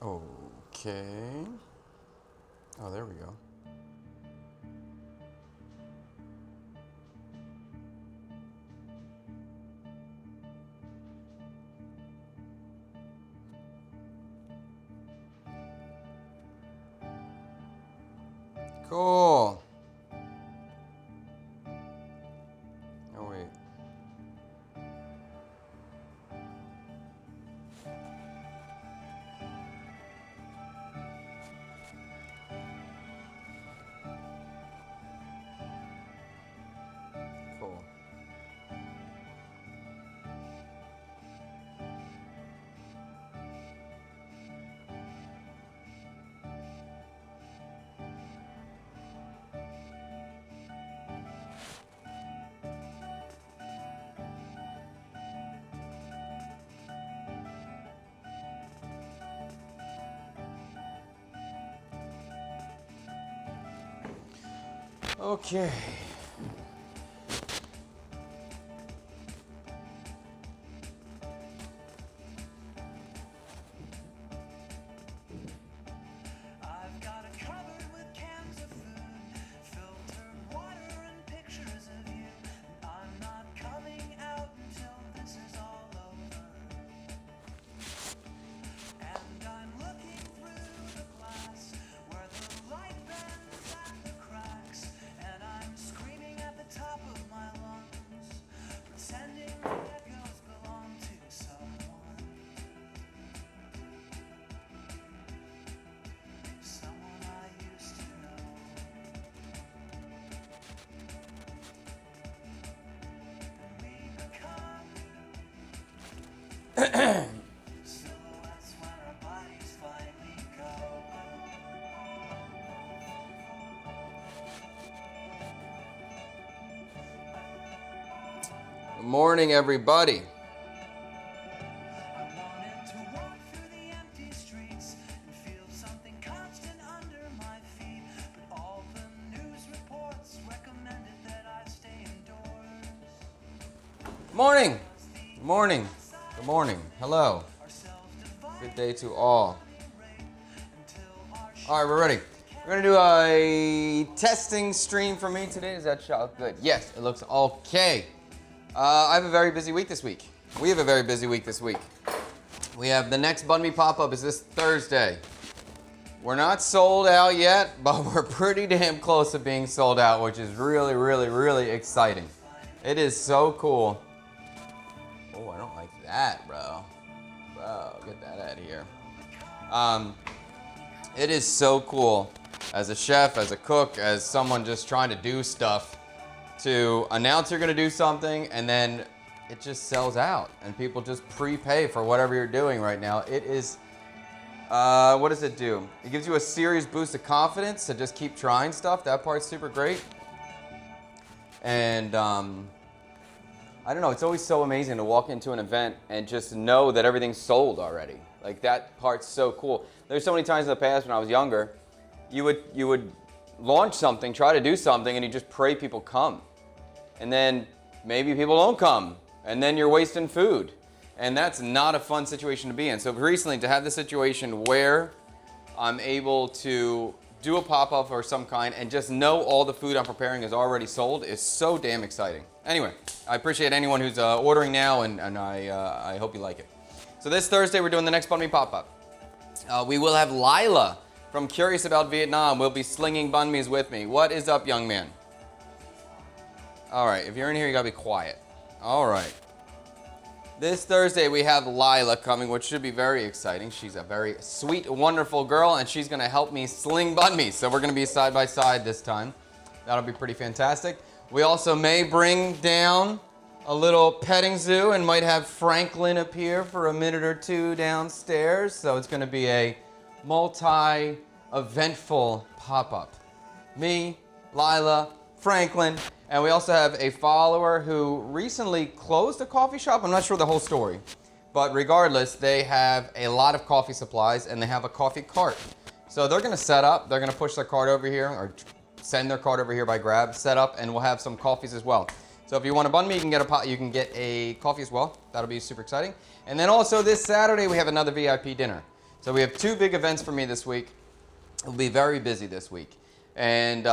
Okay. Oh, there we go. Cool. Oh, wait. Cool. Okay. I've got a cupboard with cans of food, filtered water and pictures of you. I'm not coming out until this is all over. And I'm looking through the glass where the light bends at the cracks. And I'm screaming at the top of my lungs, pretending the echoes belong to someone. Someone I used to know. And we become silhouettes when our bodies finally go. Good morning, everybody. I wanted to walk through the empty streets and feel something constant under my feet, but all the news reports recommended that I stay indoors. Morning. Good morning. Good morning. Hello. Good day to all. All right, we're ready. We're gonna do a testing stream for me today. Does that show good? Yes, it looks okay. I have a very busy week this week. We have a very busy week this week. We have the next Bun Me pop-up is this Thursday. We're not sold out yet, but we're pretty damn close to being sold out, which is really, really, really exciting. It is so cool. Oh, I don't like that, bro. Bro, get that out of here. It is so cool as a chef, as a cook, as someone just trying to do stuff, to announce you're gonna do something and then it just sells out and people just prepay for whatever you're doing right now. It is, what does it do? It gives you a serious boost of confidence to just keep trying stuff. That part's super great. And I don't know, it's always so amazing to walk into an event and just know that everything's sold already. Like, that part's so cool. There's so many times in the past when I was younger, you would launch something, try to do something, and you just pray people come. And then maybe people don't come, and then you're wasting food. And that's not a fun situation to be in. So recently, to have the situation where I'm able to do a pop-up or some kind and just know all the food I'm preparing is already sold is so damn exciting. Anyway, I appreciate anyone who's ordering now, and I hope you like it. So this Thursday, we're doing the next Bun Me pop-up. We will have Lila from Curious About Vietnam will be slinging banh mi's with me. What is up, young man? All right, if you're in here, you gotta be quiet. All right. This Thursday, we have Lila coming, which should be very exciting. She's a very sweet, wonderful girl, and she's gonna help me sling banh mi. So we're gonna be side by side this time. That'll be pretty fantastic. We also may bring down a little petting zoo and might have Franklin appear for a minute or two downstairs. So it's gonna be a multi-eventful pop-up. Me, Lila, Franklin, and we also have a follower who recently closed a coffee shop. I'm not sure the whole story, but regardless, they have a lot of coffee supplies and they have a coffee cart. So they're gonna set up, they're gonna push their cart over here or send their cart over here by Grab, set up, and we'll have some coffees as well. So if you want a banh mi, you can get a coffee as well. That'll be super exciting. And then also this Saturday, we have another VIP dinner. So we have 2 big events for me this week. We'll be very busy this week. And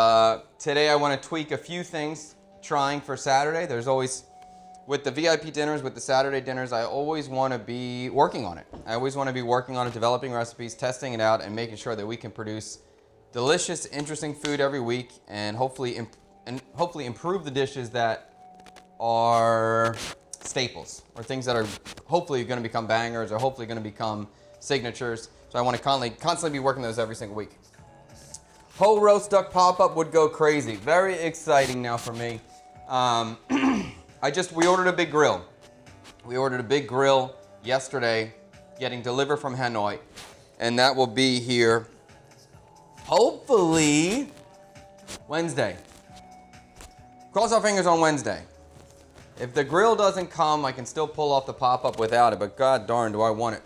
today I want to tweak a few things, trying for Saturday. There's always, with the VIP dinners, with the Saturday dinners, I always want to be working on it. I always want to be working on it, developing recipes, testing it out, and making sure that we can produce delicious, interesting food every week, and hopefully improve the dishes that are staples, or things that are hopefully going to become bangers, or hopefully going to become signatures. So I want to constantly be working those every single week. Whole roast duck pop-up would go crazy. Very exciting now for me. We ordered a big grill. We ordered a big grill yesterday, getting delivered from Hanoi, and that will be here hopefully Wednesday. Cross our fingers on Wednesday. If the grill doesn't come, I can still pull off the pop-up without it, but god darn do I want it.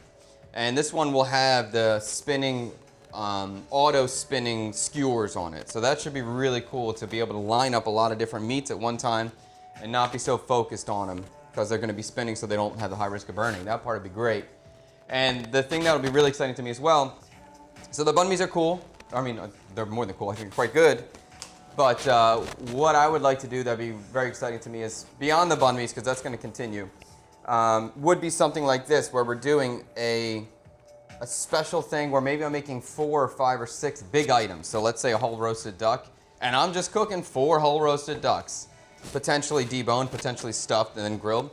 And this one will have the spinning, auto spinning skewers on it. So that should be really cool to be able to line up a lot of different meats at one time and not be so focused on them because they're going to be spinning so they don't have the high risk of burning. That part would be great. And the thing that will be really exciting to me as well, so the banh mi's are cool. I mean, they're more than cool. I think they're quite good. But what I would like to do that would be very exciting to me is beyond the banh mi's, because that's going to continue, would be something like this where we're doing a special thing where maybe I'm making 4 or 5 or 6 big items. So let's say a whole roasted duck, and I'm just cooking 4 whole roasted ducks, potentially deboned, potentially stuffed, and then grilled.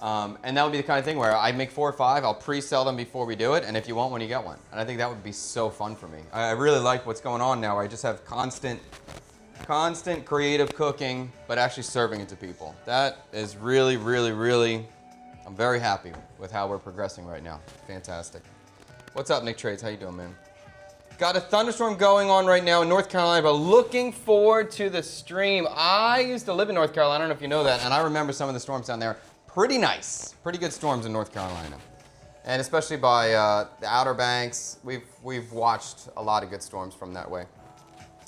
And that would be the kind of thing where I make 4 or 5, I'll pre-sell them before we do it, and if you want one, you get one. And I think that would be so fun for me. I really like what's going on now. I just have constant creative cooking, but actually serving it to people. That is really, really, really, I'm very happy with how we're progressing right now. Fantastic. What's up, Nick Trades? How you doing, man? Got a thunderstorm going on right now in North Carolina, but looking forward to the stream. I used to live in North Carolina, I don't know if you know that, and I remember some of the storms down there. Pretty nice, pretty good storms in North Carolina. And especially by the Outer Banks, we've watched a lot of good storms from that way.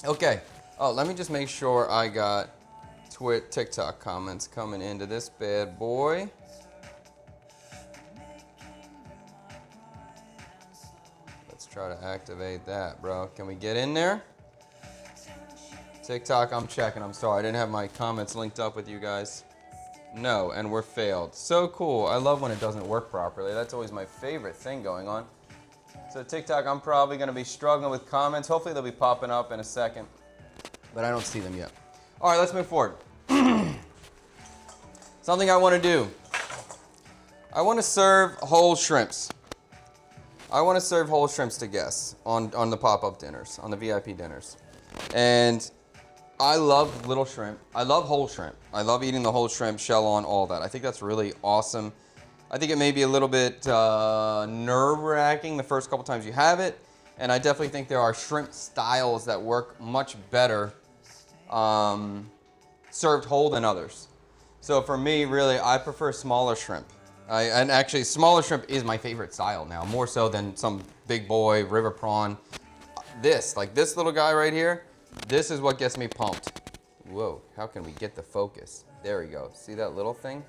Okay, oh, let me just make sure I got TikTok comments coming into this bad boy. Try to activate that, bro. Can we get in there? TikTok, I'm checking. I'm sorry. I didn't have my comments linked up with you guys. No, and we're failed. So cool. I love when it doesn't work properly. That's always my favorite thing going on. So TikTok, I'm probably going to be struggling with comments. Hopefully they'll be popping up in a second, but I don't see them yet. All right, let's move forward. Something I want to do. I want to serve whole shrimps. I want to serve whole shrimps to guests on the pop-up dinners, on the VIP dinners. And I love little shrimp. I love whole shrimp. I love eating the whole shrimp, shell on, all that. I think that's really awesome. I think it may be a little bit nerve-wracking the first couple times you have it. And I definitely think there are shrimp styles that work much better served whole than others. So for me, really, I prefer smaller shrimp. And actually, smaller shrimp is my favorite style now, more so than some big boy river prawn. This little guy right here, this is what gets me pumped. Whoa, how can we get the focus? There we go. See that little thing?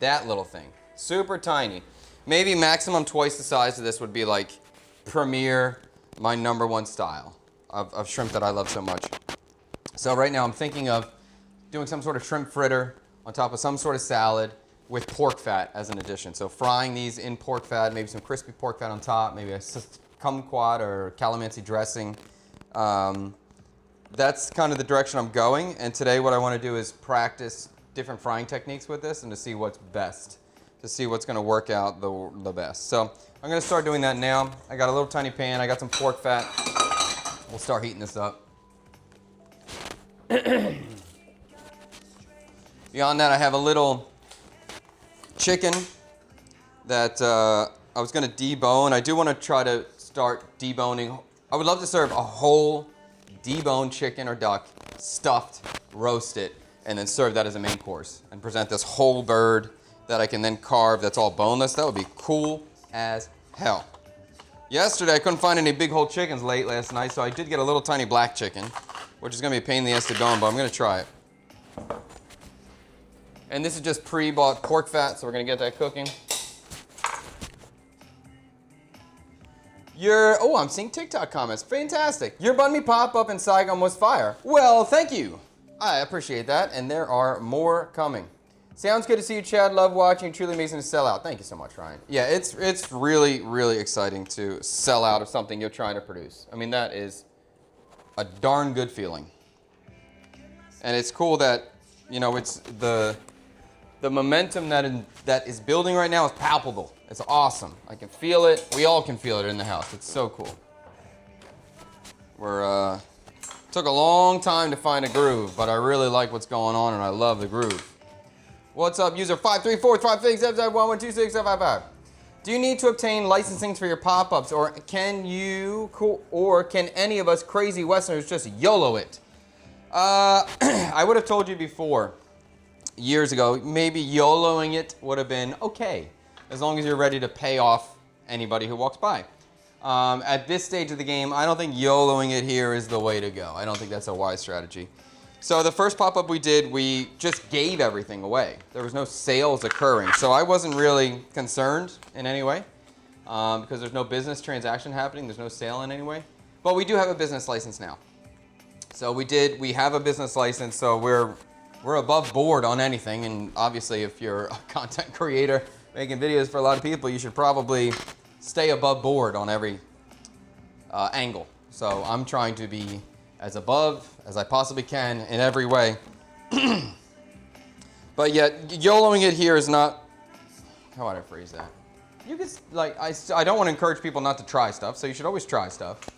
That little thing. Super tiny. Maybe maximum twice the size of this would be like Premier, my #1 style of shrimp that I love so much. So right now I'm thinking of doing some sort of shrimp fritter on top of some sort of salad with pork fat as an addition. So frying these in pork fat, maybe some crispy pork fat on top, maybe a kumquat or calamansi dressing. That's kind of the direction I'm going. And today what I want to do is practice different frying techniques with this and to see what's best, to see what's going to work out the best. So I'm going to start doing that now. I got a little tiny pan. I got some pork fat. We'll start heating this up. Beyond that, I have a little chicken that I was going to debone. I do want to try to start deboning. I would love to serve a whole deboned chicken or duck, stuffed, roast it, and then serve that as a main course and present this whole bird that I can then carve that's all boneless. That would be cool as hell. Yesterday, I couldn't find any big whole chickens late last night, so I did get a little tiny black chicken, which is going to be a pain in the ass to bone, but I'm going to try it. And this is just pre-bought pork fat, so we're going to get that cooking. I'm seeing TikTok comments. Fantastic. Your banh mi pop-up in Saigon was fire. Well, thank you. I appreciate that, and there are more coming. Sounds good to see you, Chad. Love watching. Truly amazing to sell out. Thank you so much, Ryan. Yeah, it's really, really exciting to sell out of something you're trying to produce. I mean, that is a darn good feeling. And it's cool that, you know, it's the momentum that is building right now is palpable. It's awesome. I can feel it. We all can feel it in the house. It's so cool. Took a long time to find a groove, but I really like what's going on, and I love the groove. What's up, user 5345677112655? Do you need to obtain licensing for your pop-ups, or can any of us crazy Westerners just YOLO it? I would have told you before, years ago, maybe YOLOing it would have been okay, as long as you're ready to pay off anybody who walks by. At this stage of the game, I don't think YOLOing it here is the way to go. I don't think that's a wise strategy. So the first pop-up we did, we just gave everything away. There was no sales occurring. So I wasn't really concerned in any way because there's no business transaction happening. There's no sale in any way. But we do have a business license now. So we have a business license, so we're above board on anything. And obviously, if you're a content creator making videos for a lot of people, you should probably stay above board on every angle. So I'm trying to be as above as I possibly can in every way. But yet, YOLOing it here is not, how would I phrase that? You could, like, I don't want to encourage people not to try stuff, so you should always try stuff.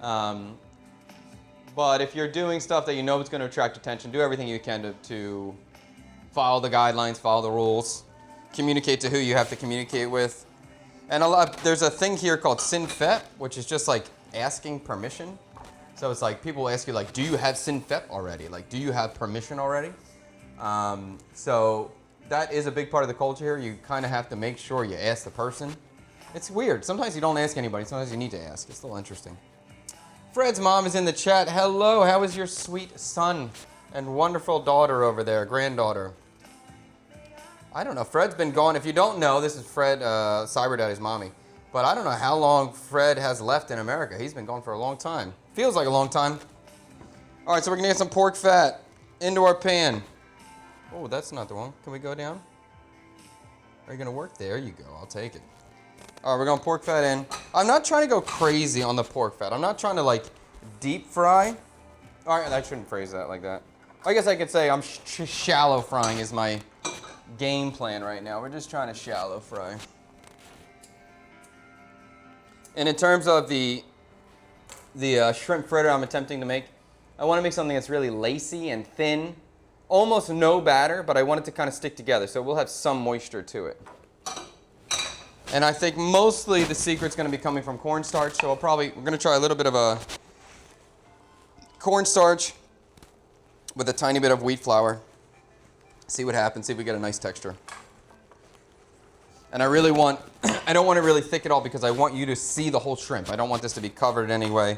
But if you're doing stuff that you know is going to attract attention, do everything you can to follow the guidelines, follow the rules, communicate to who you have to communicate with. And there's a thing here called SynFet, which is just like asking permission. So it's like people ask you, like, do you have SynFet already? Like, do you have permission already? So that is a big part of the culture here. You kind of have to make sure you ask the person. It's weird. Sometimes you don't ask anybody. Sometimes you need to ask. It's a little interesting. Fred's mom is in the chat. Hello, how is your sweet son and wonderful daughter over there, granddaughter? I don't know. Fred's been gone. If you don't know, this is Fred, Cyber Daddy's mommy. But I don't know how long Fred has left in America. He's been gone for a long time. Feels like a long time. All right, so we're going to get some pork fat into our pan. Oh, that's not the one. Can we go down? Are you going to work? There you go. I'll take it. All right, we're going to pork fat in. I'm not trying to go crazy on the pork fat. I'm not trying to, like, deep fry. All right, I shouldn't phrase that like that. I guess I could say I'm shallow frying is my game plan right now. We're just trying to shallow fry. And in terms of the shrimp fritter I'm attempting to make, I want to make something that's really lacy and thin. Almost no batter, but I want it to kind of stick together, so we'll have some moisture to it. And I think mostly the secret's going to be coming from cornstarch, so we're going to try a little bit of a cornstarch with a tiny bit of wheat flour. See what happens, see if we get a nice texture. And I don't want it really thick at all because I want you to see the whole shrimp. I don't want this to be covered in any way.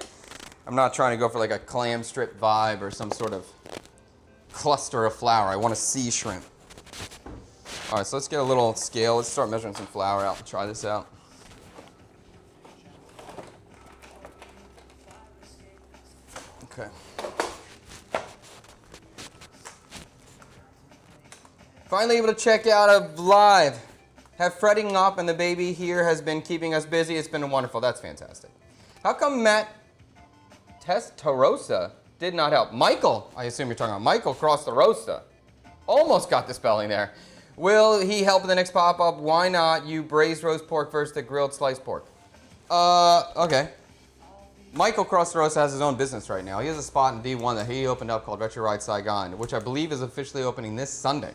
I'm not trying to go for like a clam strip vibe or some sort of cluster of flour. I want to see shrimp. All right, so let's get a little scale. Let's start measuring some flour out and try this out. Okay. Finally able to check out a live. Have fretting up and the baby here has been keeping us busy. It's been wonderful. That's fantastic. How come Matt Testarossa did not help? Michael, I assume you're talking about Michael Crostarossa. Almost got the spelling there. Will he help in the next pop-up? Why not? You braised roast pork versus the grilled sliced pork. Okay. Michael Crostarossa has his own business right now. He has a spot in V1 that he opened up called Retro Ride Saigon, which I believe is officially opening this Sunday.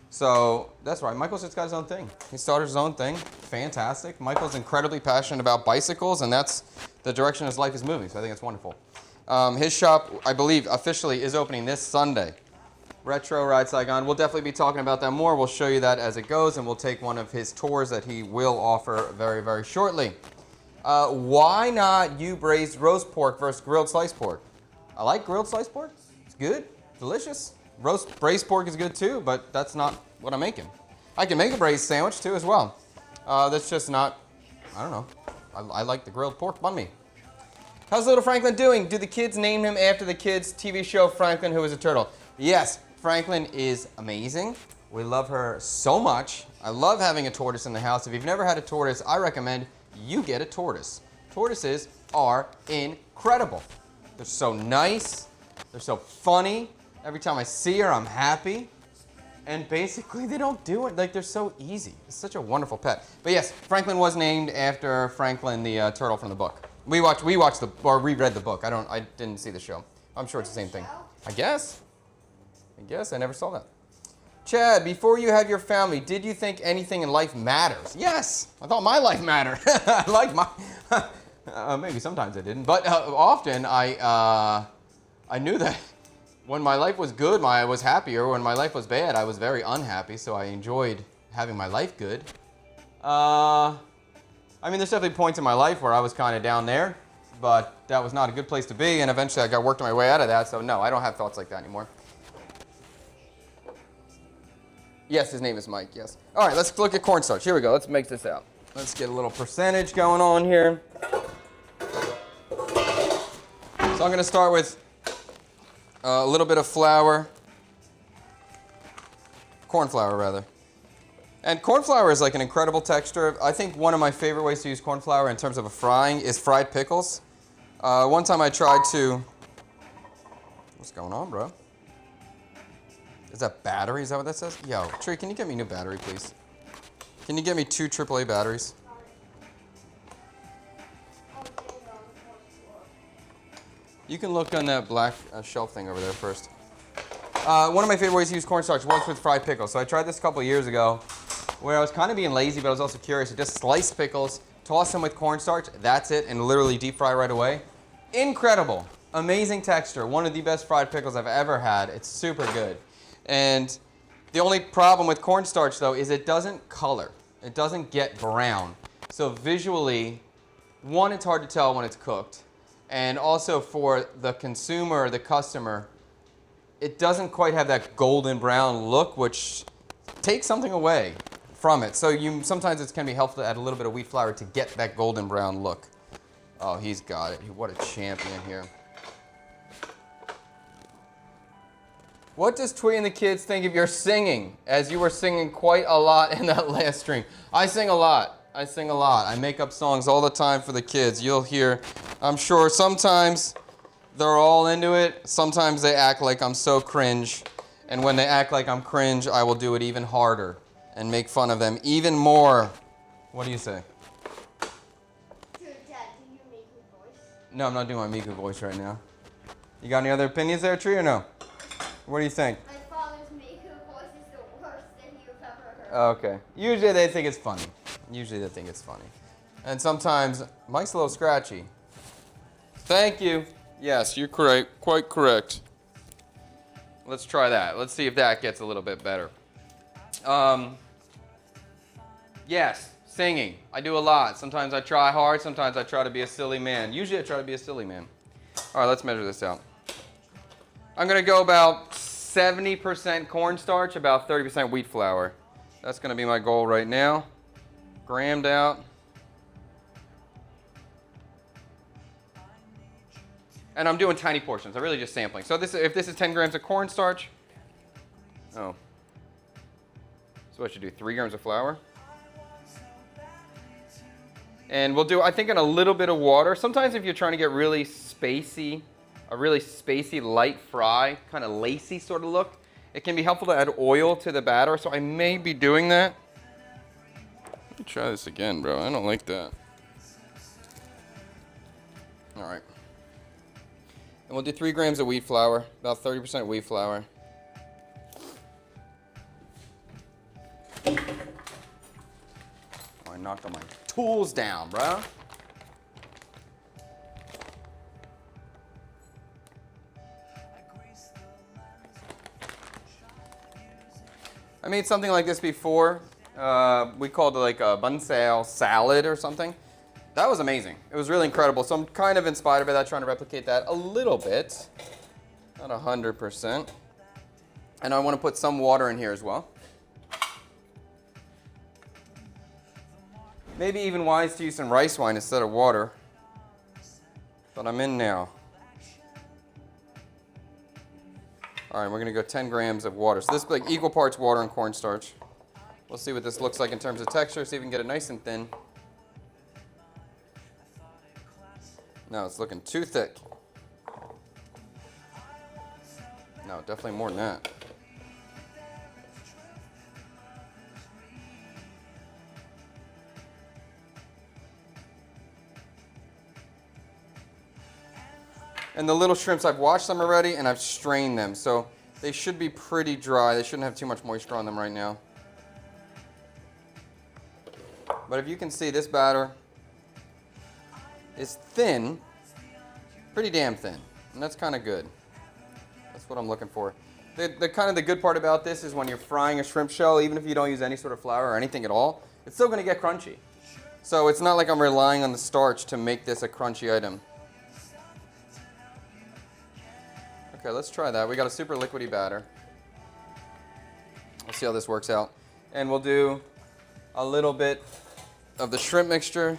So that's right. Michael's just got his own thing. He started his own thing. Fantastic. Michael's incredibly passionate about bicycles, and that's the direction his life is moving. So I think it's wonderful. His shop, I believe, officially is opening this Sunday. Retro Ride Saigon. We'll definitely be talking about that more. We'll show you that as it goes, and we'll take one of his tours that he will offer very, very shortly. Why not you braised roast pork versus grilled sliced pork? I like grilled sliced pork. It's good, delicious. Braised pork is good too, but that's not what I'm making. I can make a braised sandwich too as well. That's just not, I don't know. I like the grilled pork banh mi. How's little Franklin doing? Do the kids name him after the kids' TV show Franklin, Who is a Turtle? Yes, Franklin is amazing. We love her so much. I love having a tortoise in the house. If you've never had a tortoise, I recommend you get a tortoise. Tortoises are incredible. They're so nice. They're so funny. Every time I see her, I'm happy. And basically, they don't do it. Like, they're so easy. It's such a wonderful pet. But yes, Franklin was named after Franklin, the turtle from the book. We reread the book. I didn't see the show. I'm sure it's the same thing. I guess. I never saw that. Chad, before you had your family, did you think anything in life matters? Yes, I thought my life mattered. I like my. Maybe sometimes I didn't, but often I knew that when my life was good, I was happier. When my life was bad, I was very unhappy. So I enjoyed having my life good. I mean, there's definitely points in my life where I was kind of down there, but that was not a good place to be. And eventually, I got worked my way out of that. So no, I don't have thoughts like that anymore. Yes, his name is Mike, yes. All right, let's look at cornstarch. Here we go. Let's make this out. Let's get a little percentage going on here. So I'm going to start with a little bit of flour. Corn flour, rather. And corn flour is like an incredible texture. I think one of my favorite ways to use corn flour in terms of a frying is fried pickles. One time I tried to... What's going on, bro? Is that battery? Is that what that says? Yo, Tree, can you get me a new battery, please? Can you get me 2 AAA batteries? You can look on that black shelf thing over there first. One of my favorite ways to use cornstarch was with fried pickles. So I tried this a couple of years ago where I was kind of being lazy, but I was also curious. So just slice pickles, toss them with cornstarch, that's it, and literally deep fry right away. Incredible. Amazing texture. One of the best fried pickles I've ever had. It's super good. And the only problem with cornstarch, though, is it doesn't color. It doesn't get brown. So visually, one, it's hard to tell when it's cooked. And also for the consumer, the customer, it doesn't quite have that golden brown look, which takes something away from it. So sometimes it can be helpful to add a little bit of wheat flour to get that golden brown look. Oh, he's got it. What a champion here. What does Twee and the kids think of your singing? As you were singing quite a lot in that last stream. I sing a lot. I make up songs all the time for the kids. You'll hear, I'm sure sometimes they're all into it. Sometimes they act like I'm so cringe. And when they act like I'm cringe, I will do it even harder and make fun of them even more. What do you say? Dad, do you make your voice? No, I'm not doing my Miku voice right now. You got any other opinions there, Tree, or no? What do you think? My father's Miku voice is the worst thing you've ever heard. Okay. Usually they think it's funny. And sometimes Mike's a little scratchy. Thank you. Yes, you're correct. Quite correct. Let's try that. Let's see if that gets a little bit better. Yes, singing. I do a lot. Sometimes I try hard. Sometimes I try to be a silly man. Usually I try to be a silly man. All right, let's measure this out. I'm going to go about 70% cornstarch, about 30% wheat flour. That's going to be my goal right now. Grammed out. And I'm doing tiny portions. I'm really just sampling. So if this is 10 grams of cornstarch, so I should do 3 grams of flour. And we'll do, I think, in a little bit of water. Sometimes if you're trying to get really spacey, a really spacey light fry, kind of lacy sort of look, it can be helpful to add oil to the batter. So I may be doing that. Let me try this again, bro. I don't like that. All right. And we'll do 3 grams of wheat flour, about 30% wheat flour. Oh, I knocked all my tools down, bro. I made something like this before. We called it like a bansal salad or something. That was amazing. It was really incredible. So I'm kind of inspired by that, trying to replicate that a little bit. Not 100%. And I want to put some water in here as well. Maybe even wise to use some rice wine instead of water. But I'm in now. All right, we're gonna go 10 grams of water. So this is like equal parts water and cornstarch. We'll see what this looks like in terms of texture, see if we can get it nice and thin. No, it's looking too thick. No, definitely more than that. And the little shrimps, I've washed them already and I've strained them. So they should be pretty dry. They shouldn't have too much moisture on them right now. But if you can see, this batter is thin, pretty damn thin. And that's kind of good. That's what I'm looking for. The kind of the good part about this is when you're frying a shrimp shell, even if you don't use any sort of flour or anything at all, it's still going to get crunchy. So it's not like I'm relying on the starch to make this a crunchy item. Okay, let's try that. We got a super liquidy batter. Let's see how this works out. And we'll do a little bit of the shrimp mixture.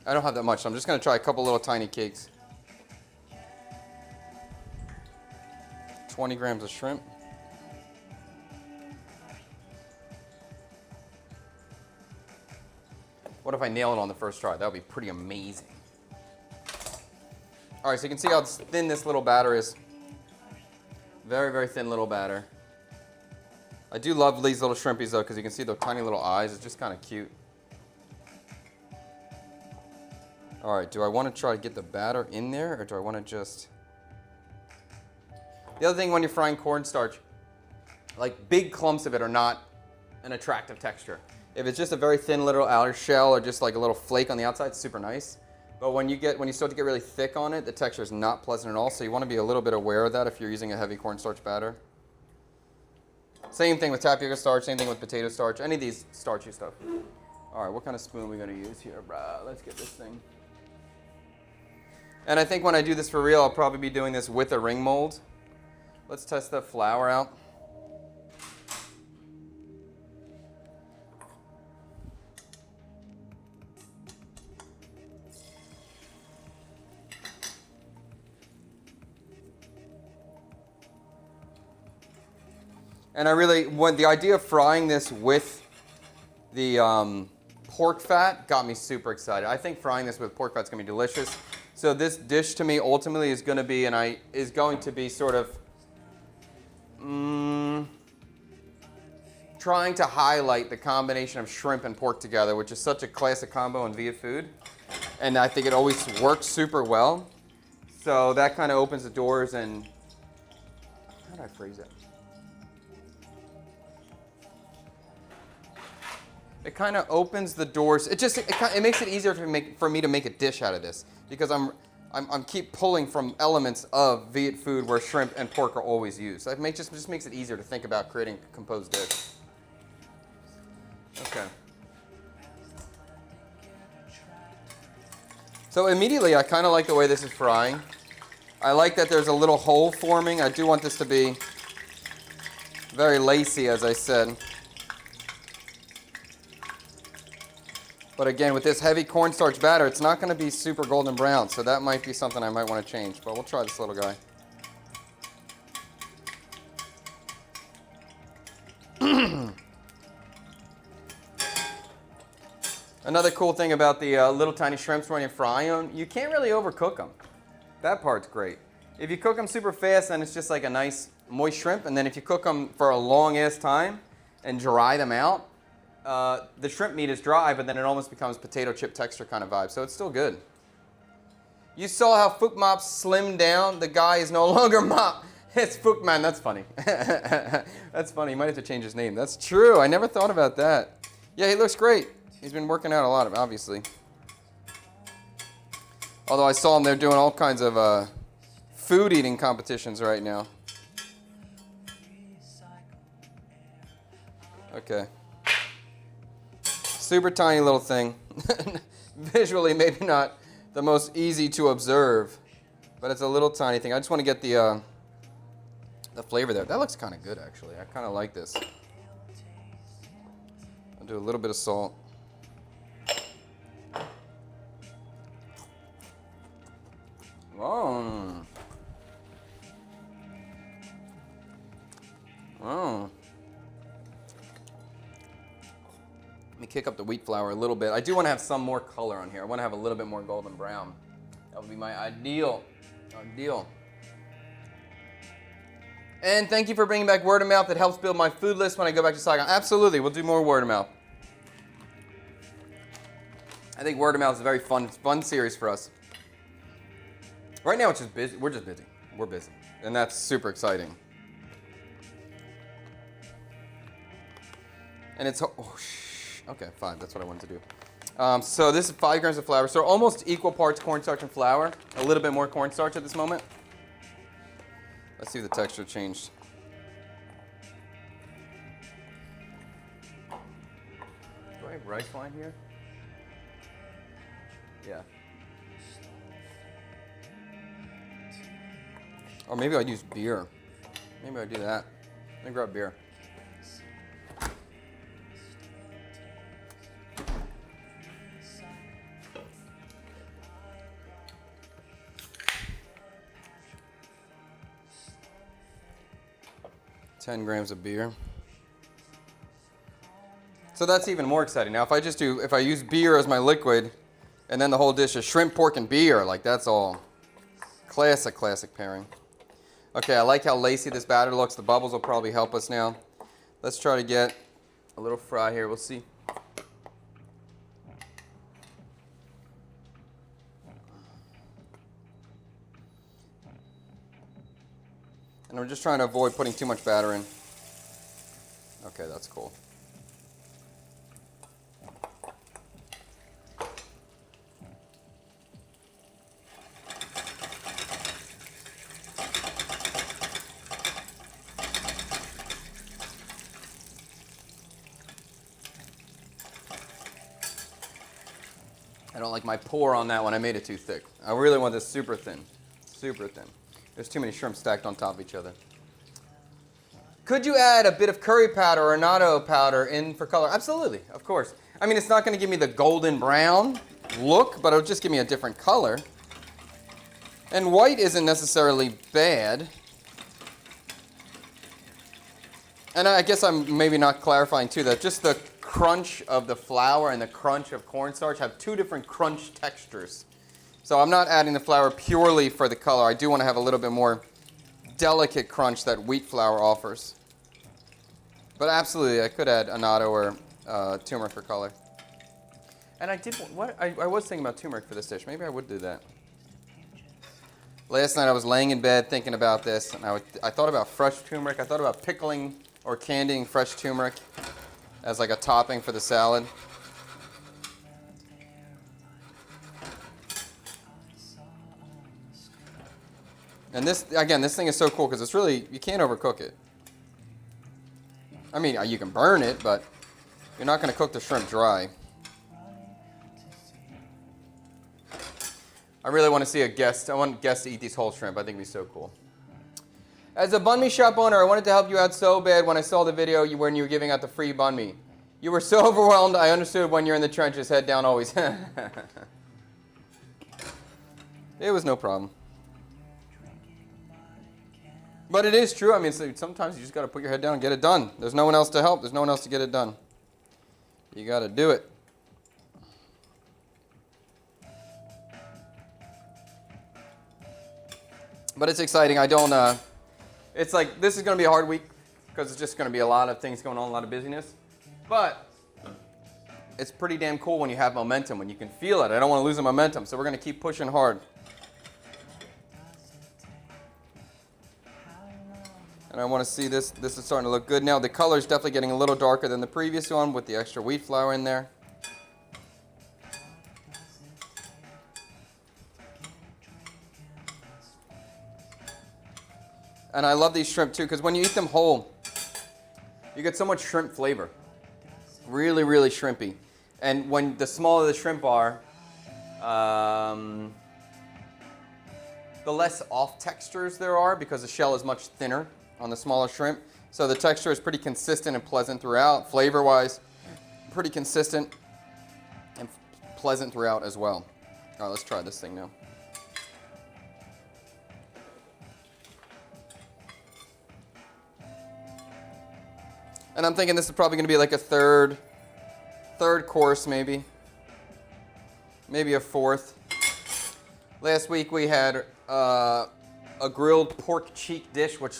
I don't have that much, so I'm just going to try a couple little tiny cakes. 20 grams of shrimp. What if I nail it on the first try? That would be pretty amazing. All right, so you can see how thin this little batter is. Very, very thin little batter. I do love these little shrimpies though, because you can see the tiny little eyes. It's just kind of cute. All right, do I want to try to get the batter in there, or do I want to just... The other thing when you're frying cornstarch, like big clumps of it are not an attractive texture. If it's just a very thin little outer shell or just like a little flake on the outside, it's super nice. But when you start to get really thick on it, the texture is not pleasant at all. So you want to be a little bit aware of that if you're using a heavy cornstarch batter. Same thing with tapioca starch, same thing with potato starch, any of these starchy stuff. All right, what kind of spoon are we going to use here, bruh? Let's get this thing. And I think when I do this for real, I'll probably be doing this with a ring mold. Let's test the flour out. And I really, the idea of frying this with the pork fat got me super excited. I think frying this with pork fat is going to be delicious. So this dish to me ultimately is going to be sort of trying to highlight the combination of shrimp and pork together, which is such a classic combo in Viet food. And I think it always works super well. So that kind of opens the doors and, how do I phrase it? It kind of opens the doors. It makes it easier for me to make a dish out of this, because I'm keep pulling from elements of Viet food where shrimp and pork are always used. So it just makes it easier to think about creating a composed dish. Okay. So immediately I kind of like the way this is frying. I like that there's a little hole forming. I do want this to be very lacy, as I said. But again, with this heavy cornstarch batter, it's not going to be super golden brown, so that might be something I might want to change. But we'll try this little guy. Another cool thing about the little tiny shrimps when you fry them, you can't really overcook them. That part's great. If you cook them super fast, then it's just like a nice moist shrimp. And then if you cook them for a long ass time and dry them out, the shrimp meat is dry, but then it almost becomes potato chip texture kind of vibe. So it's still good. You saw how Phuc Mop slimmed down. The guy is no longer Mop. It's Phuc Man. That's funny. That's funny. He might have to change his name. That's true. I never thought about that. Yeah, he looks great. He's been working out a lot, obviously. Although I saw him there doing all kinds of food eating competitions right now. Okay. Super tiny little thing. Visually, maybe not the most easy to observe, but it's a little tiny thing. I just want to get the flavor there. That looks kind of good, actually. I kind of like this. I'll do a little bit of salt. Oh. Oh. Let me kick up the wheat flour a little bit. I do want to have some more color on here. I want to have a little bit more golden brown. That would be my ideal. And thank you for bringing back word of mouth. It helps build my food list when I go back to Saigon. Absolutely, we'll do more word of mouth. I think word of mouth is a very fun series for us. Right now, it's just busy. We're just busy. We're busy, and that's super exciting. And it's okay, 5. That's what I wanted to do. So this is 5 grams of flour. So almost equal parts cornstarch and flour. A little bit more cornstarch at this moment. Let's see if the texture changed. Do I have rice wine here? Yeah. Or maybe I'd use beer. Maybe I'd do that. Let me grab beer. $10 grams of beer. So that's even more exciting. Now, if I use beer as my liquid, and then the whole dish is shrimp, pork, and beer, like that's all classic pairing. Okay, I like how lacy this batter looks. The bubbles will probably help us now. Let's try to get a little fry here. We'll see. And I'm just trying to avoid putting too much batter in. Okay, that's cool. I don't like my pour on that one. I made it too thick. I really want this super thin. Super thin. There's too many shrimp stacked on top of each other. Could you add a bit of curry powder or annatto powder in for color? Absolutely, of course. I mean, it's not going to give me the golden brown look, but it'll just give me a different color. And white isn't necessarily bad. And I guess I'm maybe not clarifying too that just the crunch of the flour and the crunch of cornstarch have 2 different crunch textures. So I'm not adding the flour purely for the color. I do want to have a little bit more delicate crunch that wheat flour offers. But absolutely, I could add annatto or turmeric for color. And I was thinking about turmeric for this dish. Maybe I would do that. Last night I was laying in bed thinking about this, and I thought about fresh turmeric. I thought about pickling or candying fresh turmeric as like a topping for the salad. And this thing is so cool because it's really, you can't overcook it. I mean, you can burn it, but you're not going to cook the shrimp dry. I really want to see a guest. I want guests to eat these whole shrimp. I think it'd be so cool. As a banh mi shop owner, I wanted to help you out so bad when I saw the video when you were giving out the free banh mi. You were so overwhelmed, I understood when you're in the trenches, head down always. It was no problem. But it is true. I mean, sometimes you just got to put your head down and get it done. There's no one else to help. There's no one else to get it done. You got to do it. But it's exciting. It's like, this is going to be a hard week because it's just going to be a lot of things going on, a lot of busyness. But it's pretty damn cool when you have momentum, when you can feel it. I don't want to lose the momentum, so we're going to keep pushing hard. And I want to see this. This is starting to look good now. The color is definitely getting a little darker than the previous one with the extra wheat flour in there. And I love these shrimp too because when you eat them whole, you get so much shrimp flavor. Really, really shrimpy. And when the smaller the shrimp are, the less off textures there are because the shell is much thinner on the smaller shrimp. So the texture is pretty consistent and pleasant throughout. Flavor-wise, pretty consistent and pleasant throughout as well. All right, let's try this thing now. And I'm thinking this is probably going to be like a third course maybe. Maybe a fourth. Last week we had a grilled pork cheek dish, which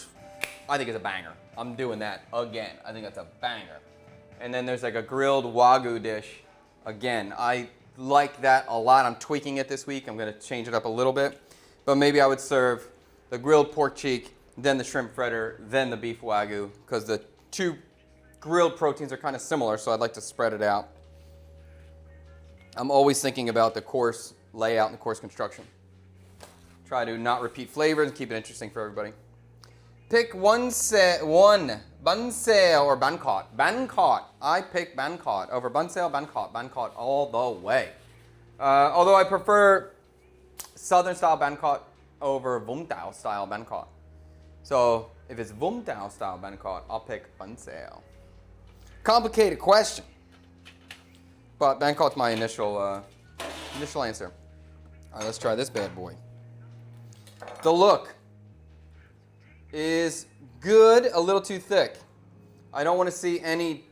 I think is a banger. I'm doing that again. I think that's a banger. And then there's like a grilled Wagyu dish. Again, I like that a lot. I'm tweaking it this week. I'm going to change it up a little bit. But maybe I would serve the grilled pork cheek, then the shrimp fritter, then the beef Wagyu, because the two grilled proteins are kind of similar, so I'd like to spread it out. I'm always thinking about the course layout and the course construction. Try to not repeat flavors and keep it interesting for everybody. Pick one banseo or bancot. Bancot. I pick bancot over banseo, bancot. Bancot all the way. Although I prefer southern style bancot over Vumtao style bancot. So if it's Vumtao style bancot, I'll pick banseo. Complicated question, but bancot's my initial answer. All right, let's try this bad boy. The look is good, a little too thick. I don't want to see any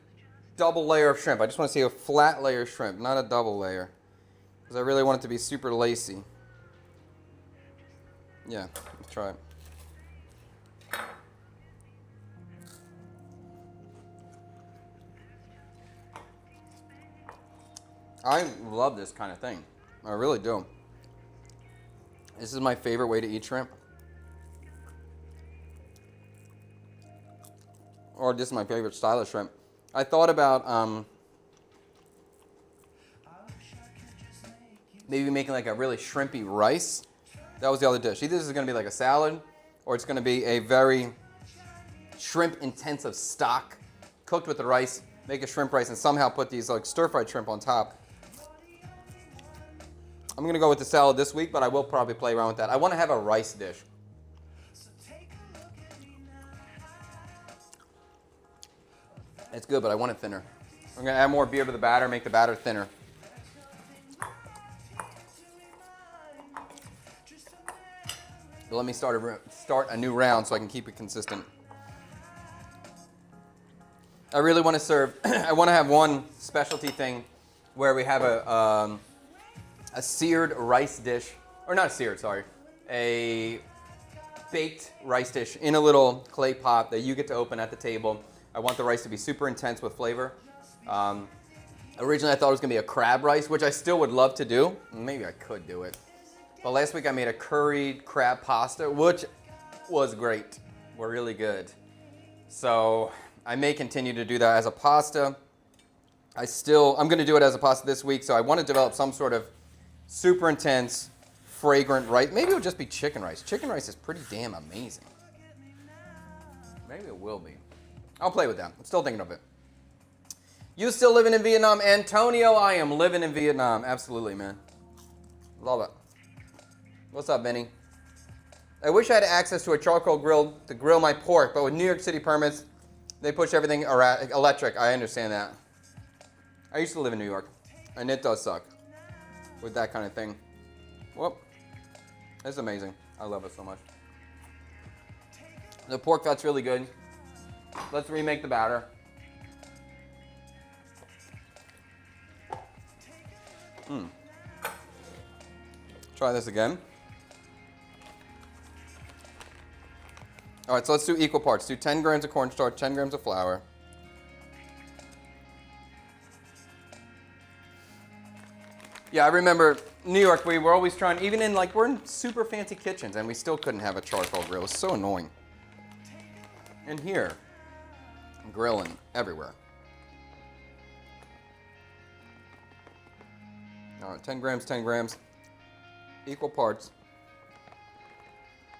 double layer of shrimp. I just want to see a flat layer of shrimp, not a double layer, because I really want it to be super lacy. Yeah, let's try it. I love this kind of thing. I really do. This is my favorite way to eat shrimp. Or this is my favorite style of shrimp. I thought about maybe making like a really shrimpy rice. That was the other dish. Either this is going to be like a salad, or it's going to be a very shrimp-intensive stock cooked with the rice. Make a shrimp rice and somehow put these like stir-fried shrimp on top. I'm going to go with the salad this week, but I will probably play around with that. I want to have a rice dish. It's good, but I want it thinner. I'm going to add more beer to the batter, make the batter thinner. But let me start a new round so I can keep it consistent. I really want to serve, I want to have one specialty thing where we have a seared rice dish, or not seared, sorry, a baked rice dish in a little clay pot that you get to open at the table. I want the rice to be super intense with flavor. Originally I thought it was going to be a crab rice, which I still would love to do. Maybe I could do it. But last week I made a curried crab pasta, which was great. Were really good. So I may continue to do that as a pasta. I'm going to do it as a pasta this week, so I want to develop some sort of super intense, fragrant rice. Maybe it'll just be chicken rice. Chicken rice is pretty damn amazing. Maybe it will be. I'll play with that. I'm still thinking of it. You still living in Vietnam? Antonio, I am living in Vietnam. Absolutely, man. Love it. What's up, Benny? I wish I had access to a charcoal grill to grill my pork, but with New York City permits, they push everything electric. I understand that. I used to live in New York, and it does suck with that kind of thing. Whoop. It's amazing. I love it so much. The pork fat's really good. Let's remake the batter. Try this again. All right, so let's do equal parts. Do 10 grams of cornstarch, 10 grams of flour. Yeah, I remember New York, we were always trying, even in we're in super fancy kitchens, and we still couldn't have a charcoal grill. It was so annoying. And here, grilling everywhere. All right, 10 grams, 10 grams. Equal parts.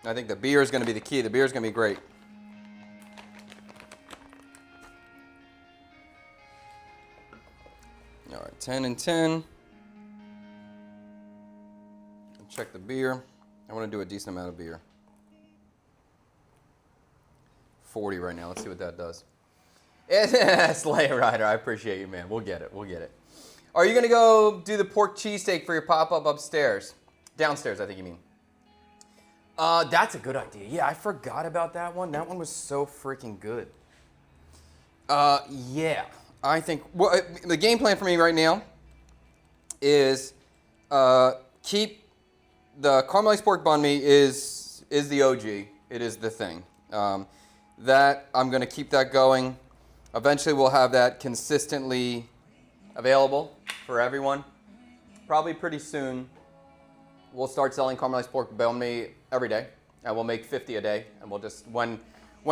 I think the beer is going to be the key. The beer is going to be great. All right, 10 and 10. check the beer. I want to do a decent amount of beer. 40 right now. Let's see what that does. Slay Rider, I appreciate you, man. We'll get it. We'll get it. Are you going to go do the pork cheesesteak for your pop-up upstairs? Downstairs, I think you mean. That's a good idea. Yeah, I forgot about that one. That one was so freaking good. Yeah. I think the game plan for me right now is keep the caramelized pork banh mi is the OG. It is the thing. That I'm going to keep that going. Eventually, we'll have that consistently available for everyone. Probably pretty soon, we'll start selling caramelized pork banh mi every day, and we'll make 50 a day. And we'll just when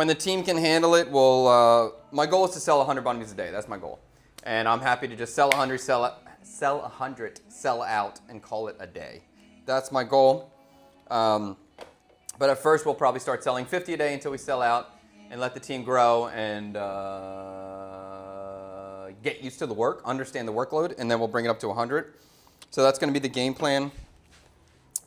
the team can handle it, we'll. My goal is to sell 100 banh mi's a day. That's my goal, and I'm happy to just sell 100, sell 100, sell out, and call it a day. That's my goal. But at first, we'll probably start selling 50 a day until we sell out, and let the team grow and get used to the work, understand the workload, and then we'll bring it up to 100. So that's going to be the game plan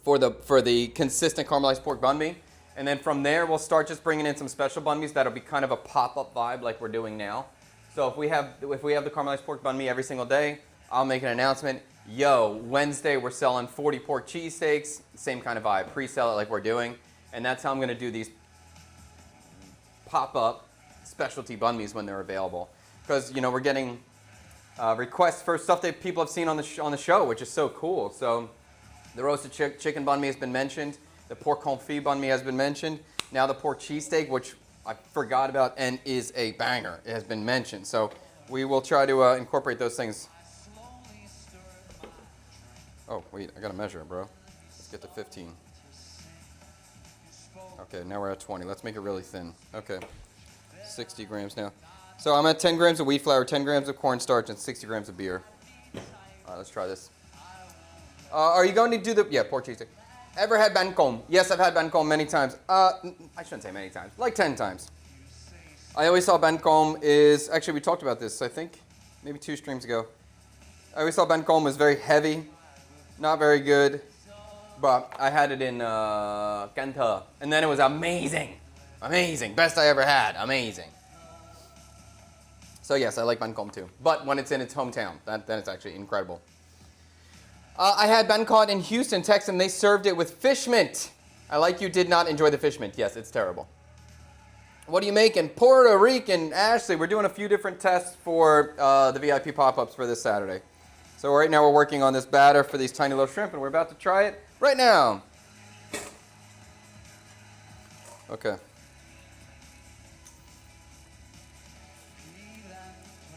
for the consistent caramelized pork banh mi. And then from there, we'll start just bringing in some special banh mi's that'll be kind of a pop-up vibe like we're doing now. So if we have the caramelized pork banh mi every single day, I'll make an announcement. Yo, Wednesday we're selling 40 pork cheesesteaks, same kind of vibe, pre-sell it like we're doing. And that's how I'm going to do these pop-up specialty banh mi's when they're available. Because, we're getting requests for stuff that people have seen on the show, which is so cool. So the roasted chicken banh mi has been mentioned. The pork confit banh mi has been mentioned. Now the pork cheesesteak, which I forgot about and is a banger, it has been mentioned. So we will try to incorporate those things. Oh, wait, I got to measure it, bro. Let's get to 15. Okay, now we're at 20. Let's make it really thin. Okay, 60 grams now. So I'm at 10 grams of wheat flour, 10 grams of cornstarch, and 60 grams of beer. All right, let's try this. Are you going to do the pork cheesesteak? Ever had banh com? Yes, I've had banh com many times. I shouldn't say many times, like 10 times. I always saw banh com is, actually we talked about this, I think, maybe 2 streams ago. I always saw banh com was very heavy, not very good, but I had it in Can Tho, and then it was amazing. Amazing, best I ever had, amazing. So yes, I like banh com too, but when it's in its hometown, then it's actually incredible. I had banh caught in Houston, Texas, and they served it with fish mint. I like you did not enjoy the fish mint. Yes, it's terrible. What are you making? Puerto Rican. Ashley, we're doing a few different tests for the VIP pop-ups for this Saturday. So right now we're working on this batter for these tiny little shrimp, and we're about to try it right now. Okay.